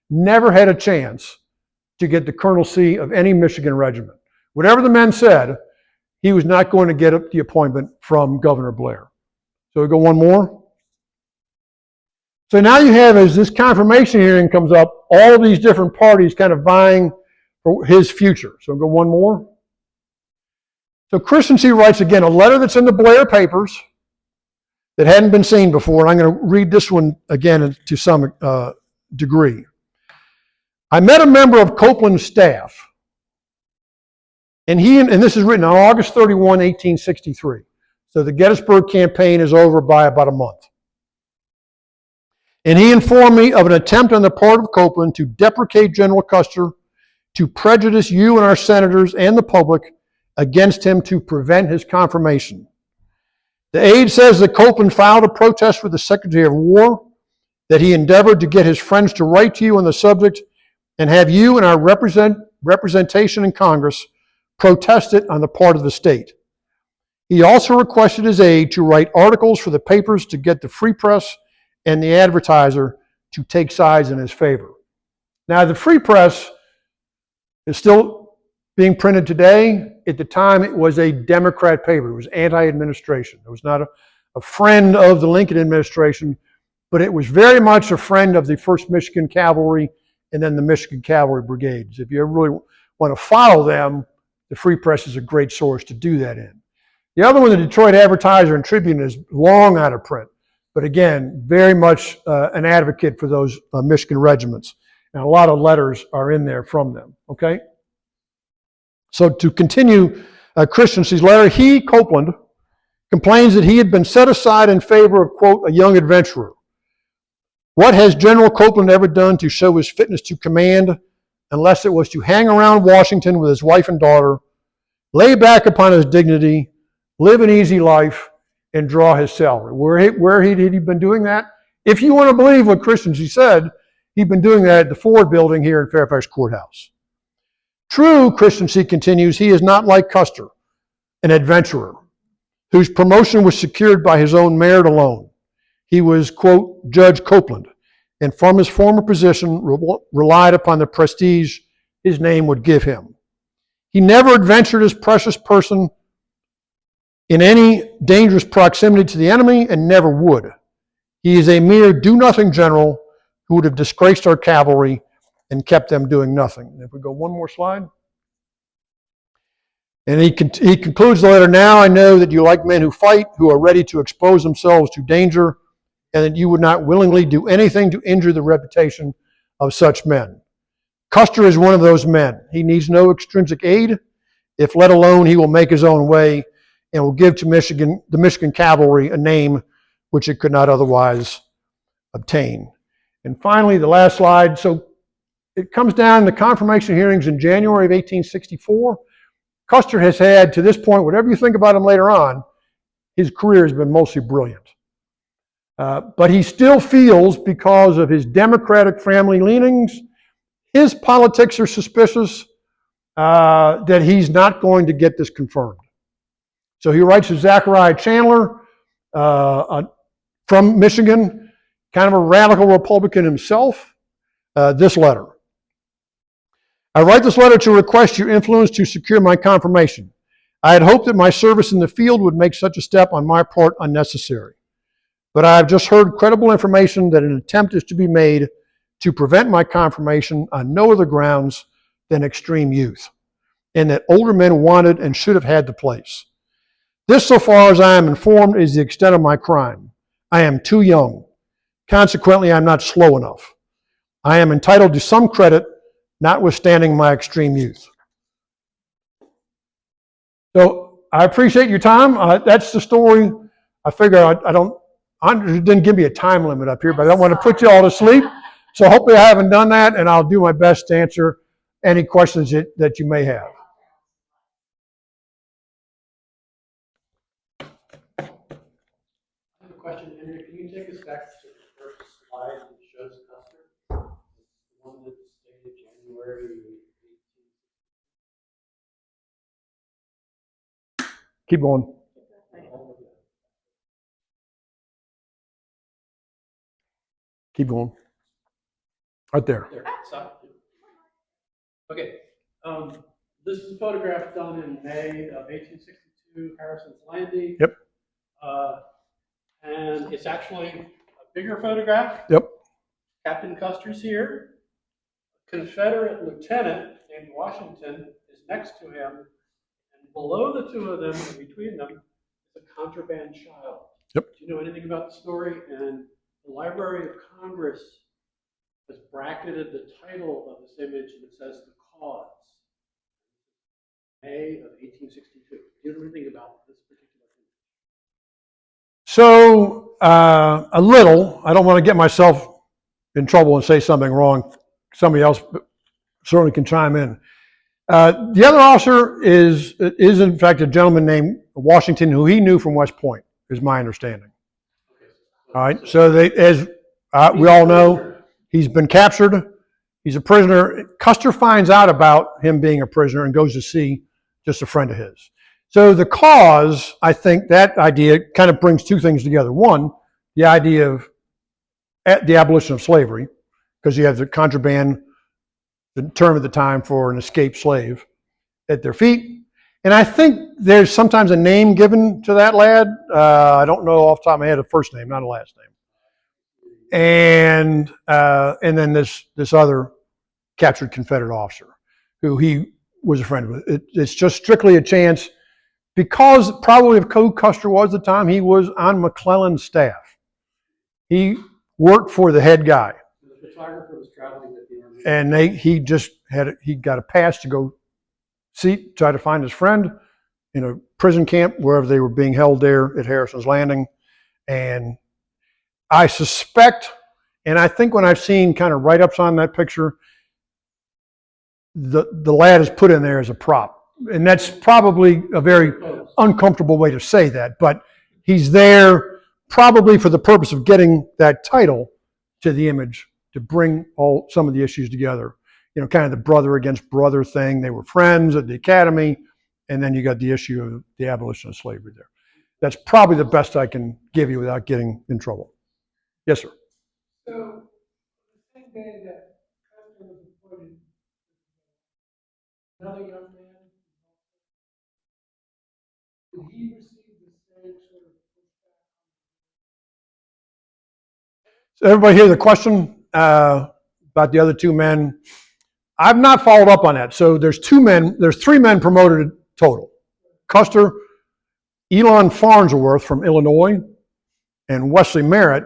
never had a chance to get the colonelcy of any Michigan regiment. Whatever the men said, he was not going to get the appointment from Governor Blair. So we go one more. So now you have, as this confirmation hearing comes up, all of these different parties kind of vying for his future. So we'll go one more. So Christensen writes again a letter that's in the Blair papers that hadn't been seen before, and I'm going to read this one again to some degree. I met a member of Copeland's staff, and this is written on August 31, 1863. So the Gettysburg campaign is over by about a month. And he informed me of an attempt on the part of Copeland to deprecate General Custer, to prejudice you and our senators and the public against him to prevent his confirmation. The aide says that Copeland filed a protest with the Secretary of War, that he endeavored to get his friends to write to you on the subject and have you and our representation in Congress protest it on the part of the state. He also requested his aide to write articles for the papers to get the Free Press and the Advertiser to take sides in his favor. Now, the Free Press is still being printed today. At the time, it was a Democrat paper. It was anti-administration. It was not a friend of the Lincoln administration, but it was very much a friend of the 1st Michigan Cavalry and then the Michigan Cavalry Brigades. If you ever really want to follow them, the Free Press is a great source to do that in. The other one, the Detroit Advertiser and Tribune, is long out of print, but again, very much an advocate for those Michigan regiments. And a lot of letters are in there from them, okay? So to continue Christensen's letter, he, Copeland, complains that he had been set aside in favor of, quote, a young adventurer. What has General Copeland ever done to show his fitness to command, unless it was to hang around Washington with his wife and daughter, lay back upon his dignity, live an easy life, and draw his salary? Where had he been doing that? If you want to believe what Christensen said, he'd been doing that at the Ford Building here in Fairfax Courthouse. True, Christensen continues, he is not like Custer, an adventurer, whose promotion was secured by his own merit alone. He was, quote, Judge Copeland, and from his former position relied upon the prestige his name would give him. He never adventured his precious person in any dangerous proximity to the enemy and never would. He is a mere do-nothing general who would have disgraced our cavalry and kept them doing nothing. If we go one more slide. And he concludes the letter, now I know that you like men who fight, who are ready to expose themselves to danger, and that you would not willingly do anything to injure the reputation of such men. Custer is one of those men. He needs no extrinsic aid. If let alone, he will make his own way and will give to the Michigan Cavalry a name which it could not otherwise obtain. And finally, the last slide. So it comes down to confirmation hearings in January of 1864. Custer has had, to this point, whatever you think about him later on, his career has been mostly brilliant. But he still feels, because of his Democratic family leanings, his politics are suspicious, that he's not going to get this confirmed. So he writes to Zachariah Chandler from Michigan, kind of a radical Republican himself, this letter. I write this letter to request your influence to secure my confirmation. I had hoped that my service in the field would make such a step on my part unnecessary. But I have just heard credible information that an attempt is to be made to prevent my confirmation on no other grounds than extreme youth, and that older men wanted and should have had the place. This, so far as I am informed, is the extent of my crime. I am too young. Consequently, I am not slow enough. I am entitled to some credit, notwithstanding my extreme youth. So I appreciate your time. That's the story. I figure I didn't give me a time limit up here, but I don't want to put you all to sleep. So hopefully I haven't done that, and I'll do my best to answer any questions that you may have. I have a question, Henry. Can you take us back to the first slide that shows Custer? The one that's dated January 18th. Keep going. Keep going. Right there. Stop. Okay. This is a photograph done in May of 1862, Harrison's Landing. Yep. And it's actually a bigger photograph. Yep. Captain Custer's here. Confederate lieutenant named Washington is next to him. And below the two of them, and between them, is a contraband child. Yep. Do you know anything about the story? And the Library of Congress has bracketed the title of this image, and it says The Cause. May of 1862. Do you know anything about this particular image? So, a little. I don't want to get myself in trouble and say something wrong. Somebody else certainly can chime in. The other officer is in fact a gentleman named Washington, who he knew from West Point. is my understanding. Okay. All right, so as we all know, he's been captured. He's a prisoner. Custer finds out about him being a prisoner and goes to see just a friend of his. So the cause, I think that idea kind of brings two things together. One, the idea of the abolition of slavery, because you have the contraband, the term at the time for an escaped slave, at their feet. And I think there's sometimes a name given to that lad. I don't know off the top of my head a first name, not a last name. And then this other captured Confederate officer who he was a friend with. It's just strictly a chance because probably of who Custer was at the time. He was on McClellan's staff. He worked for the head guy. The photographer was traveling with the army. And he got a pass to go try to find his friend in a prison camp wherever they were being held there at Harrison's Landing. And I suspect, and I think when I've seen kind of write-ups on that picture, the lad is put in there as a prop. And that's probably a very uncomfortable way to say that, but he's there probably for the purpose of getting that title to the image to bring some of the issues together. Kind of the brother against brother thing. They were friends at the academy, and then you got the issue of the abolition of slavery there. That's probably the best I can give you without getting in trouble. Yes, sir. So, the same day that Custer was appointed, another young man, did he receive the same sort of pushback? So everybody hear the question about the other two men? I've not followed up on that. So there's three men promoted total. Custer, Elon Farnsworth from Illinois, and Wesley Merritt,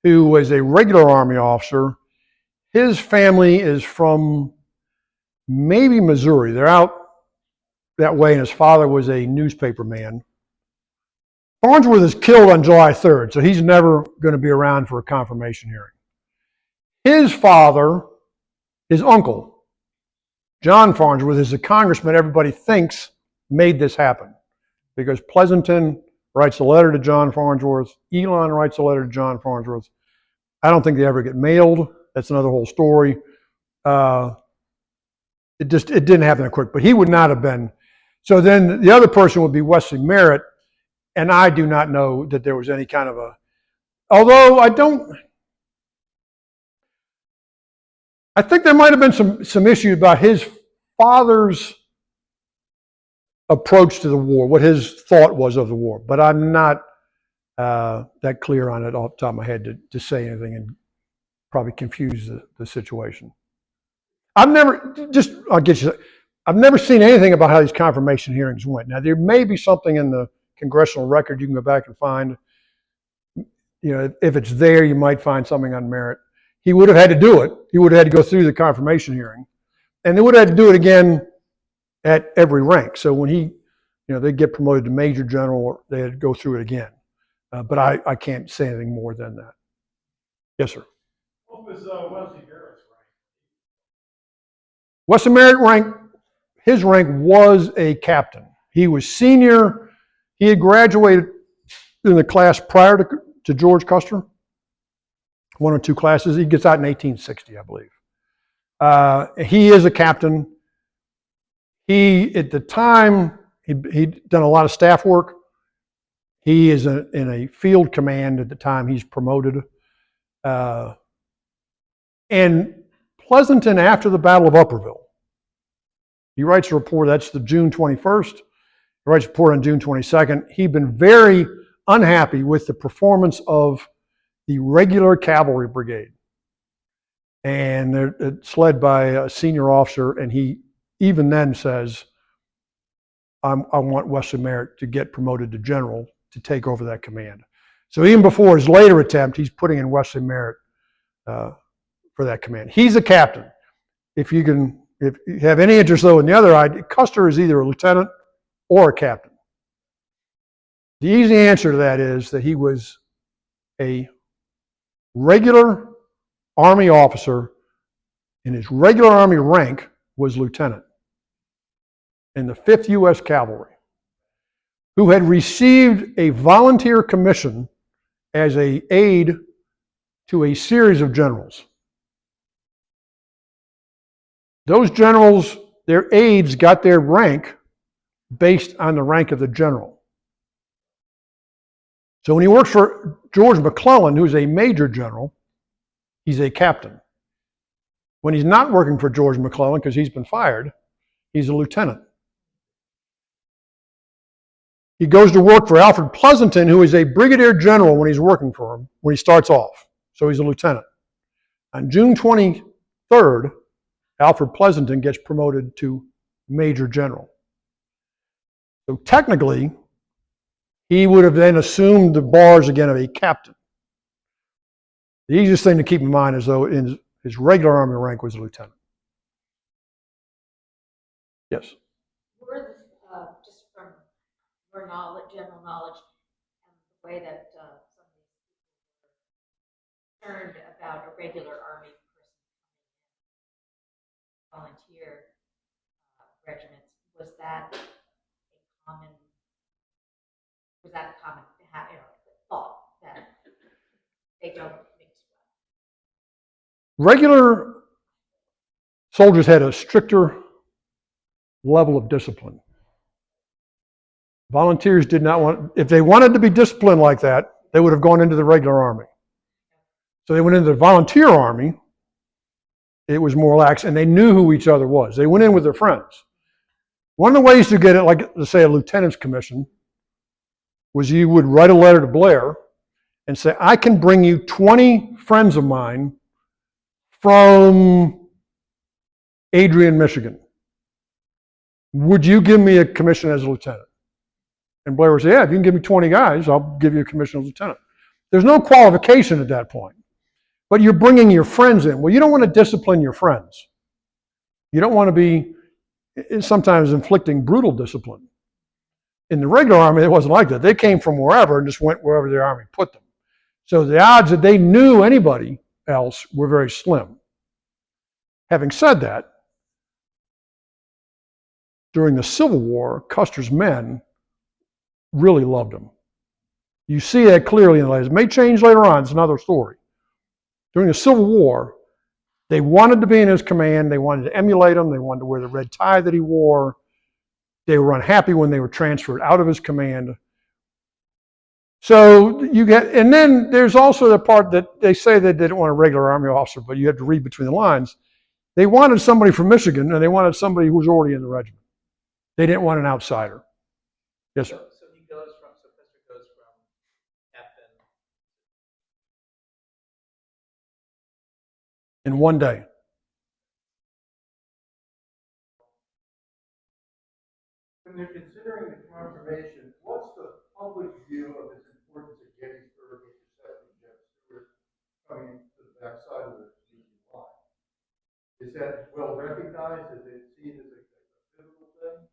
who was a regular Army officer. His family is from maybe Missouri. They're out that way, and his father was a newspaper man. Farnsworth is killed on July 3rd, so he's never going to be around for a confirmation hearing. His father, his uncle, John Farnsworth, is the congressman everybody thinks made this happen. Because Pleasanton writes a letter to John Farnsworth, Elon writes a letter to John Farnsworth. I don't think they ever get mailed. That's another whole story. It didn't happen that quick, but he would not have been. So then the other person would be Wesley Merritt, and I do not know that there was any kind of although I think there might have been some issue about his father's approach to the war, what his thought was of the war, but I'm not that clear on it off the top of my head to say anything and probably confuse the situation. I've never seen anything about how these confirmation hearings went. Now, there may be something in the congressional record you can go back and find. If it's there, you might find something on Merritt. He would have had to do it. He would have had to go through the confirmation hearing. And they would have had to do it again at every rank. So when they'd get promoted to major general, they had to go through it again. But I can't say anything more than that. Yes, sir. What was Wesley Merritt's rank? Wesley Merritt his rank was a captain. He was senior. He had graduated in the class prior to George Custer, one or two classes. He gets out in 1860, I believe. He is a captain. At the time, he'd done a lot of staff work. He is in a field command at the time he's promoted. And Pleasanton, after the Battle of Upperville, he writes a report, that's the June 21st. He writes a report on June 22nd. He'd been very unhappy with the performance of the regular cavalry brigade. And it's led by a senior officer, and he even then says, I want Wesley Merritt to get promoted to general to take over that command. So even before his later attempt, he's putting in Wesley Merritt for that command. He's a captain. If you have any interest, though, in the other idea, Custer is either a lieutenant or a captain. The easy answer to that is that he was a regular Army officer, and his regular Army rank was lieutenant in the 5th U.S. Cavalry. who had received a volunteer commission as an aide to a series of generals. Those generals, their aides got their rank based on the rank of the general. So when he works for George McClellan, who's a major general, he's a captain. When he's not working for George McClellan, because he's been fired, he's a lieutenant. He goes to work for Alfred Pleasanton, who is a brigadier general when he's working for him, when he starts off. So he's a lieutenant. On June 23rd, Alfred Pleasanton gets promoted to major general. So technically, he would have then assumed the bars again of a captain. The easiest thing to keep in mind is though in his regular Army rank was a lieutenant. Yes? Were just from your knowledge, general knowledge, and the way that some of these people were concerned about a regular Army person, volunteer regiments, was that a common thought that they don't mix well? Regular soldiers had a stricter level of discipline. Volunteers did not want, if they wanted to be disciplined like that, they would have gone into the regular army. So they went into the volunteer army. It was more lax, and they knew who each other was. They went in with their friends. One of the ways to get it, like to say a lieutenant's commission, was you would write a letter to Blair and say, I can bring you 20 friends of mine from Adrian, Michigan. Would you give me a commission as a lieutenant? And Blair would say, yeah, if you can give me 20 guys, I'll give you a commission as lieutenant. There's no qualification at that point, but you're bringing your friends in. Well, you don't want to discipline your friends. You don't want to be sometimes inflicting brutal discipline. In the regular army, it wasn't like that. They came from wherever and just went wherever the army put them. So the odds that they knew anybody else were very slim. Having said that, during the Civil War, Custer's men really loved him. You see that clearly in the letters. It may change later on, it's another story. During the Civil War, they wanted to be in his command, they wanted to emulate him, they wanted to wear the red tie that he wore. They were unhappy when they were transferred out of his command. So you get, and then there's also the part that they say they didn't want a regular army officer, but you have to read between the lines. They wanted somebody from Michigan, and they wanted somebody who was already in the regiment. They didn't want an outsider. Yes, sir. So Custer goes from captain. In one day. When they're considering the confirmation, what's the public view of its importance at Gettysburg with respect to Jeb Stuart coming to the backside of the Union line? Is that well recognized? Is it seen as a pivotal thing?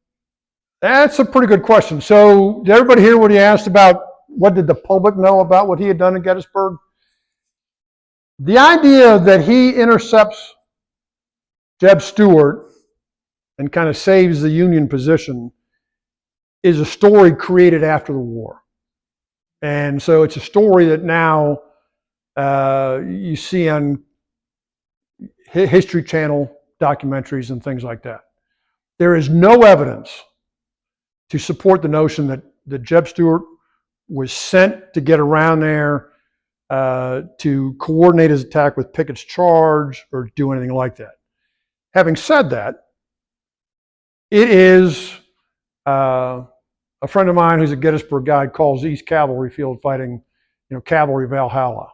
That's a pretty good question. So did everybody hear what he asked about what did the public know about what he had done at Gettysburg? The idea that he intercepts Jeb Stuart and kind of saves the Union position is a story created after the war. And so it's a story that now you see on History Channel documentaries and things like that. There is no evidence to support the notion that Jeb Stuart was sent to get around there to coordinate his attack with Pickett's charge or do anything like that. Having said that, it is a friend of mine who's a Gettysburg guy calls East Cavalry Field fighting, Cavalry Valhalla.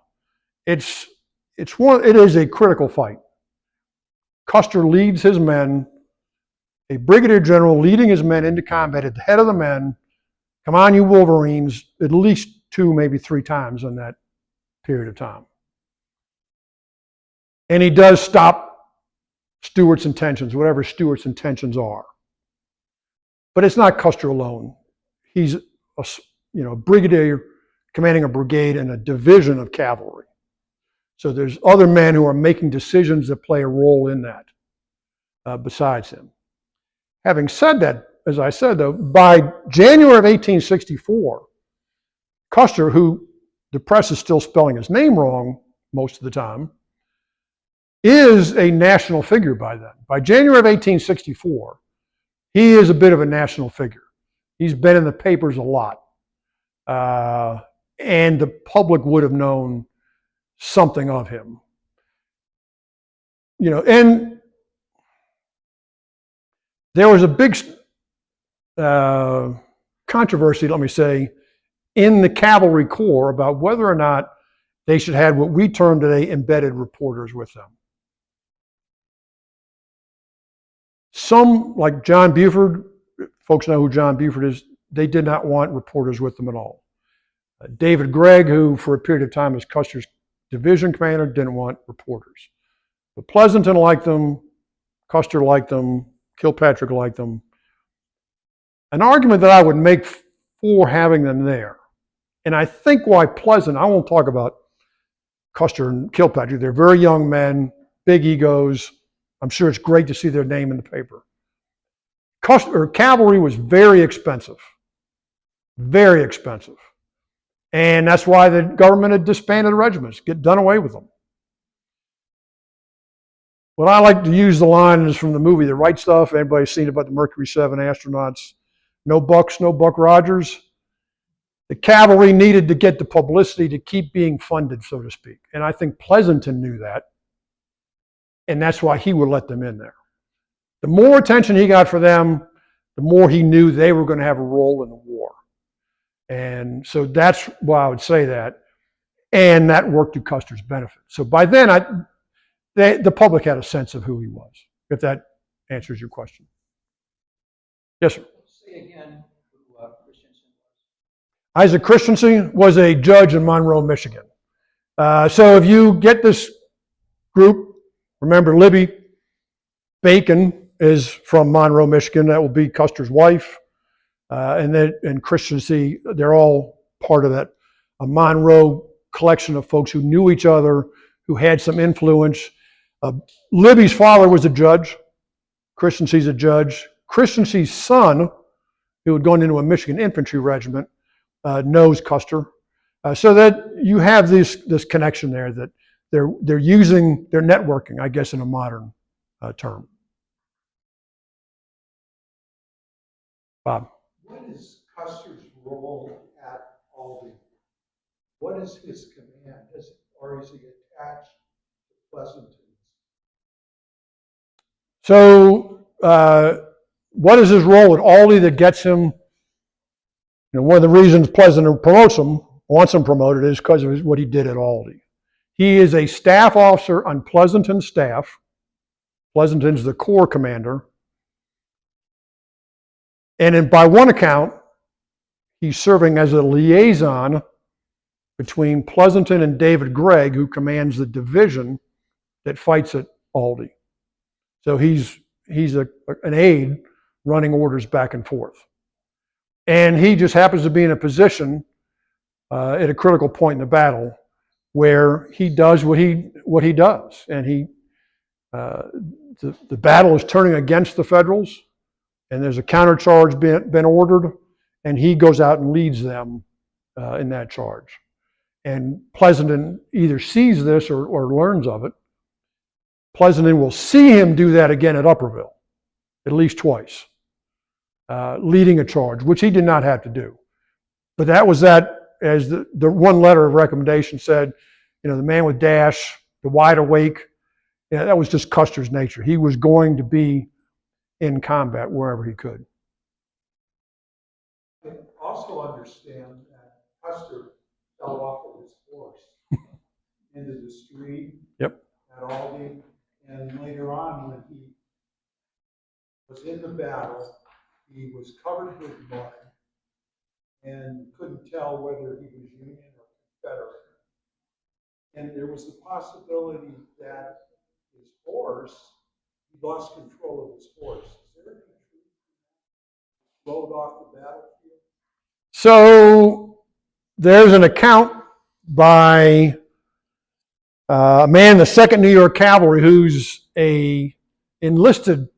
It is a critical fight. Custer leads his men, a brigadier general leading his men into combat at the head of the men. Come on, you Wolverines, at least 2, maybe 3 times in that period of time. And he does stop Stuart's intentions, whatever Stuart's intentions are. But it's not Custer alone. He's a brigadier commanding a brigade and a division of cavalry. So there's other men who are making decisions that play a role in that besides him. Having said that, as I said, though, by January of 1864, Custer, who the press is still spelling his name wrong most of the time, is a national figure by then. By January of 1864, he is a bit of a national figure. He's been in the papers a lot. And the public would have known something of him. And there was a big controversy, let me say, in the Cavalry Corps about whether or not they should have what we term today embedded reporters with them. Some, like John Buford, folks know who John Buford is, they did not want reporters with them at all. David Gregg, who for a period of time was Custer's division commander, didn't want reporters. But Pleasanton liked them, Custer liked them, Kilpatrick liked them. An argument that I would make for having them there, and I think why Pleasanton, I won't talk about Custer and Kilpatrick, they're very young men, big egos. I'm sure it's great to see their name in the paper. Cavalry was very expensive. Very expensive. And that's why the government had disbanded the regiments, get done away with them. What I like to use the line is from the movie The Right Stuff. Anybody's seen about the Mercury 7 astronauts? No Bucks, no Buck Rogers. The cavalry needed to get the publicity to keep being funded, so to speak. And I think Pleasanton knew that. And that's why he would let them in there. The more attention he got for them, the more he knew they were going to have a role in the war. And so that's why I would say that. And that worked to Custer's benefit. So by then, the public had a sense of who he was, if that answers your question. Yes, sir. Say again who Christensen was. Isaac Christensen was a judge in Monroe, Michigan. So if you get this group, remember Libby Bacon is from Monroe, Michigan. That will be Custer's wife. And Christensen, they're all part of that Monroe collection of folks who knew each other, who had some influence. Libby's father was a judge. Christensen's a judge. Christensen's son, who had gone into a Michigan infantry regiment, knows Custer. So that you have this connection there that they're using, they're networking, I guess, in a modern term. Bob. What is Custer's role at Aldi? What is his command? Or is he attached to Pleasanton? So, what is his role at Aldi that gets him? One of the reasons Pleasanton promotes him, wants him promoted, is because of what he did at Aldi. He is a staff officer on Pleasanton's staff. Pleasanton's the Corps commander. And by one account, he's serving as a liaison between Pleasanton and David Gregg, who commands the division that fights at Aldi. So he's an aide running orders back and forth. And he just happens to be in a position at a critical point in the battle where he does what he does. And the battle is turning against the Federals, and there's a countercharge been ordered, and he goes out and leads them in that charge. And Pleasanton either sees this or learns of it. Pleasanton will see him do that again at Upperville, at least twice, leading a charge, which he did not have to do. But that was that, as the one letter of recommendation said, the man with dash, the wide awake, that was just Custer's nature. He was going to be in combat wherever he could. I also understand that Custer fell off of his horse into the street. Yep. At Aldi, and later on, when he was in the battle, he was covered with mud and couldn't tell whether he was Union or Confederate. And there was the possibility that his horse, he lost control of his horse. Is there any truth? Rode off the battlefield? So there's an account by a man in the 2nd New York Cavalry who's a enlisted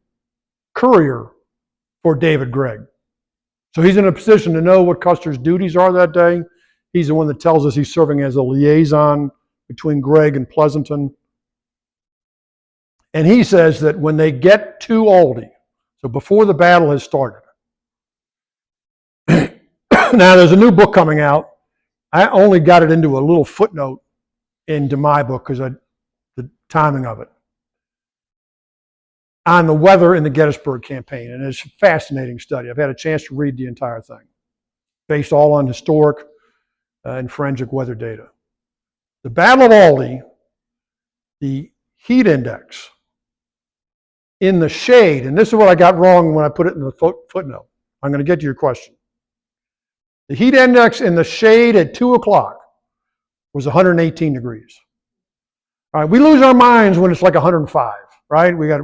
courier for David Gregg. So he's in a position to know what Custer's duties are that day. He's the one that tells us he's serving as a liaison between Gregg and Pleasanton. And he says that when they get to Aldie, so before the battle has started, now there's a new book coming out. I only got it into a little footnote into my book because the timing of it, on the weather in the Gettysburg campaign. And it's a fascinating study. I've had a chance to read the entire thing, based all on historic and forensic weather data. The Battle of Aldie, the heat index in the shade, and this is what I got wrong when I put it in the footnote. I'm going to get to your question. The heat index in the shade at 2 o'clock was 118 degrees. All right, we lose our minds when it's like 105, right? We got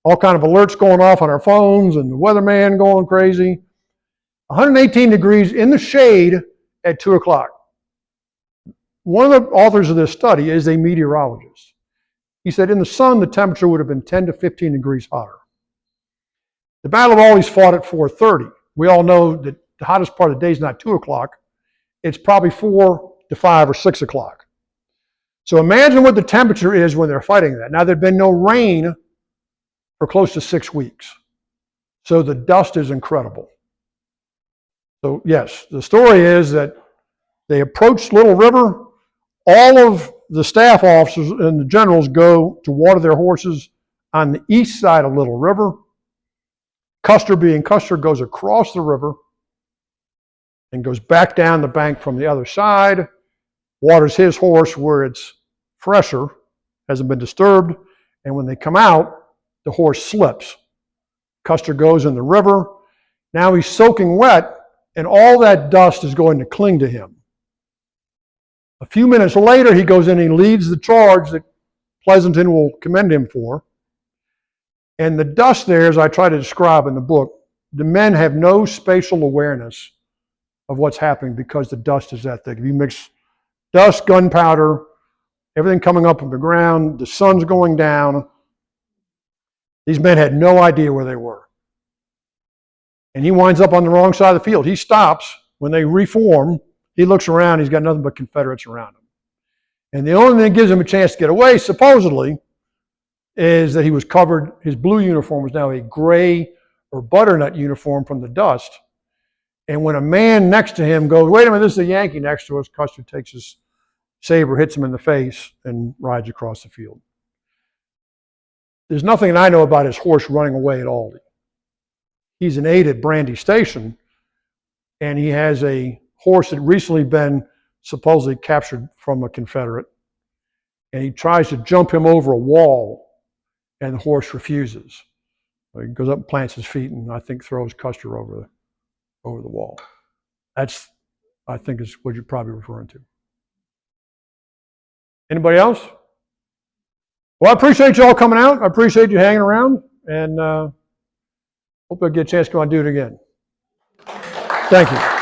all kind of alerts going off on our phones and the weatherman going crazy. 118 degrees in the shade at 2 o'clock. One of the authors of this study is a meteorologist. He said in the sun, the temperature would have been 10 to 15 degrees hotter. The Battle of Aldie's fought at 4:30. We all know that the hottest part of the day is not 2 o'clock. It's probably 4 to 5 or 6 o'clock. So imagine what the temperature is when they're fighting that. Now, there'd been no rain for close to 6 weeks. So the dust is incredible. So yes, the story is that they approached Little River. All of the staff officers and the generals go to water their horses on the east side of Little River. Custer, being Custer, goes across the river and goes back down the bank from the other side, waters his horse where it's fresher, hasn't been disturbed, and when they come out, the horse slips. Custer goes in the river. Now he's soaking wet, and all that dust is going to cling to him. A few minutes later, he goes in and he leads the charge that Pleasanton will commend him for. And the dust there, as I try to describe in the book, the men have no spatial awareness of what's happening because the dust is that thick. If you mix dust, gunpowder, everything coming up from the ground, the sun's going down, these men had no idea where they were. And he winds up on the wrong side of the field. He stops when they reform. He looks around, he's got nothing but Confederates around him. And the only thing that gives him a chance to get away, supposedly, is that he was covered, his blue uniform was now a gray or butternut uniform from the dust. And when a man next to him goes, wait a minute, this is a Yankee next to us, Custer takes his saber, hits him in the face, and rides across the field. There's nothing I know about his horse running away at Aldie. He's an aide at Brandy Station, and he has a horse that recently been supposedly captured from a Confederate, and he tries to jump him over a wall, and the horse refuses. So he goes up and plants his feet, and I think throws Custer over the wall. That's, I think, is what you're probably referring to. Anybody else? Well, I appreciate you all coming out. I appreciate you hanging around, and hope I get a chance to go and do it again. Thank you.